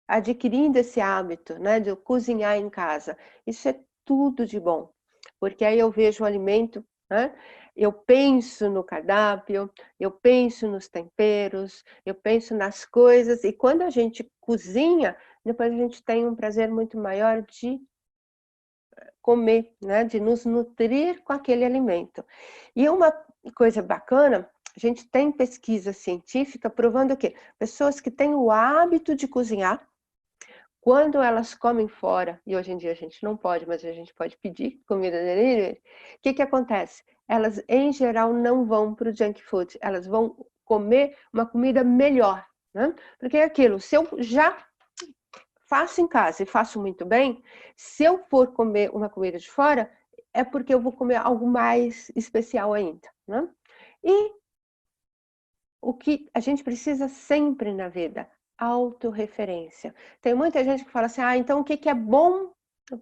adquirindo esse hábito, né, de cozinhar em casa. Isso é tudo de bom, porque aí eu vejo o alimento, né, eu penso no cardápio, eu penso nos temperos, eu penso nas coisas, e quando a gente cozinha, depois a gente tem um prazer muito maior de comer, né, de nos nutrir com aquele alimento. E uma coisa bacana, a gente tem pesquisa científica provando que pessoas que têm o hábito de cozinhar, quando elas comem fora, e hoje em dia a gente não pode, mas a gente pode pedir comida delivery, o que acontece? Elas, em geral, não vão para o junk food, elas vão comer uma comida melhor, né? Porque é aquilo, se eu já faço em casa e faço muito bem, se eu for comer uma comida de fora, é porque eu vou comer algo mais especial ainda, né? E o que a gente precisa sempre na vida? Autorreferência. Tem muita gente que fala assim, então o que é bom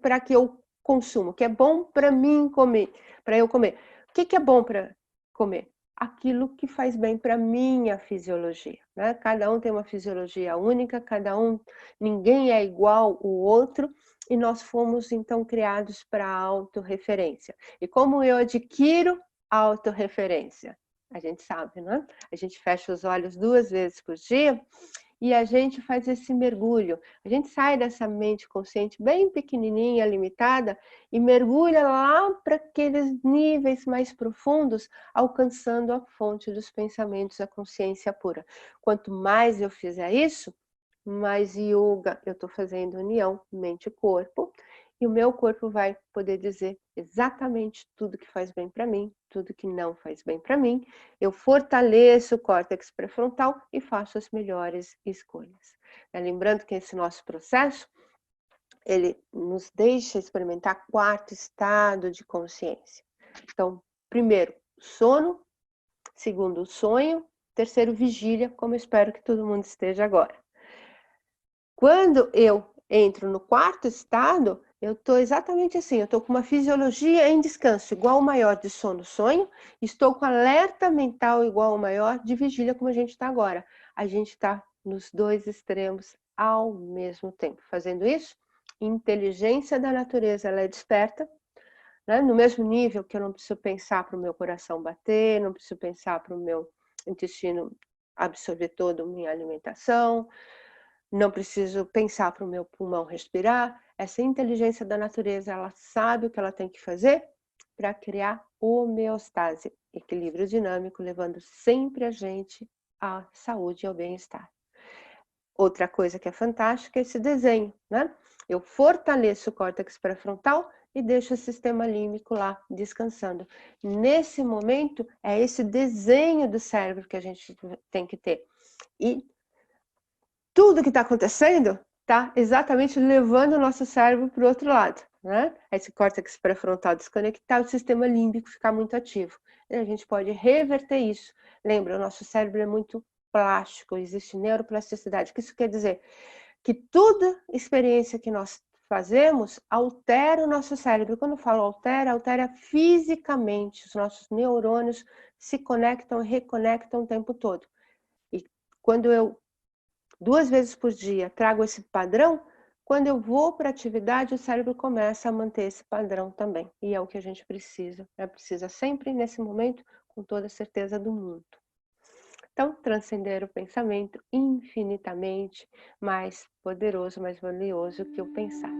para que eu consumo? O que é bom para mim comer? Para eu comer? O que é bom para comer? Aquilo que faz bem para minha fisiologia, né? Cada um tem uma fisiologia única, ninguém é igual o outro, e nós fomos então criados para a autorreferência. E como eu adquiro a autorreferência? A gente sabe, né? A gente fecha os olhos 2 vezes por dia e a gente faz esse mergulho. A gente sai dessa mente consciente bem pequenininha, limitada, e mergulha lá para aqueles níveis mais profundos, alcançando a fonte dos pensamentos, a consciência pura. Quanto mais eu fizer isso, mais yoga eu estou fazendo união mente e corpo, e o meu corpo vai poder dizer exatamente tudo que faz bem para mim, tudo que não faz bem para mim. Eu fortaleço o córtex pré-frontal e faço as melhores escolhas. Lembrando que esse nosso processo, ele nos deixa experimentar 4º estado de consciência. Então, primeiro, sono. segundo, o sonho, terceiro, vigília, como eu espero que todo mundo esteja agora. Quando eu entro no quarto estado, eu estou exatamente assim, eu estou com uma fisiologia em descanso igual ao maior de sono-sonho, estou com alerta mental igual ao maior de vigília, como a gente está agora. A gente está nos dois extremos ao mesmo tempo. Fazendo isso, inteligência da natureza, ela é desperta, né? No mesmo nível que eu não preciso pensar para o meu coração bater, não preciso pensar para o meu intestino absorver toda a minha alimentação, não preciso pensar para o meu pulmão respirar. Essa inteligência da natureza, ela sabe o que ela tem que fazer para criar homeostase, equilíbrio dinâmico, levando sempre a gente à saúde e ao bem-estar. Outra coisa que é fantástica é esse desenho, né? Eu fortaleço o córtex pré-frontal e deixo o sistema límbico lá descansando. Nesse momento, é esse desenho do cérebro que a gente tem que ter. E tudo que está acontecendo está exatamente levando o nosso cérebro para o outro lado, né? Esse córtex pré-frontal desconectar, o sistema límbico ficar muito ativo. E a gente pode reverter isso. Lembra, o nosso cérebro é muito plástico, existe neuroplasticidade. O que isso quer dizer? Que toda experiência que nós fazemos altera o nosso cérebro. Quando eu falo altera, altera fisicamente. Os nossos neurônios se conectam e reconectam o tempo todo. E quando eu 2 vezes por dia trago esse padrão, quando eu vou para a atividade, o cérebro começa a manter esse padrão também. E é o que a gente precisa. Precisa sempre, nesse momento, com toda a certeza do mundo. Então, transcender o pensamento infinitamente mais poderoso, mais valioso que o pensar.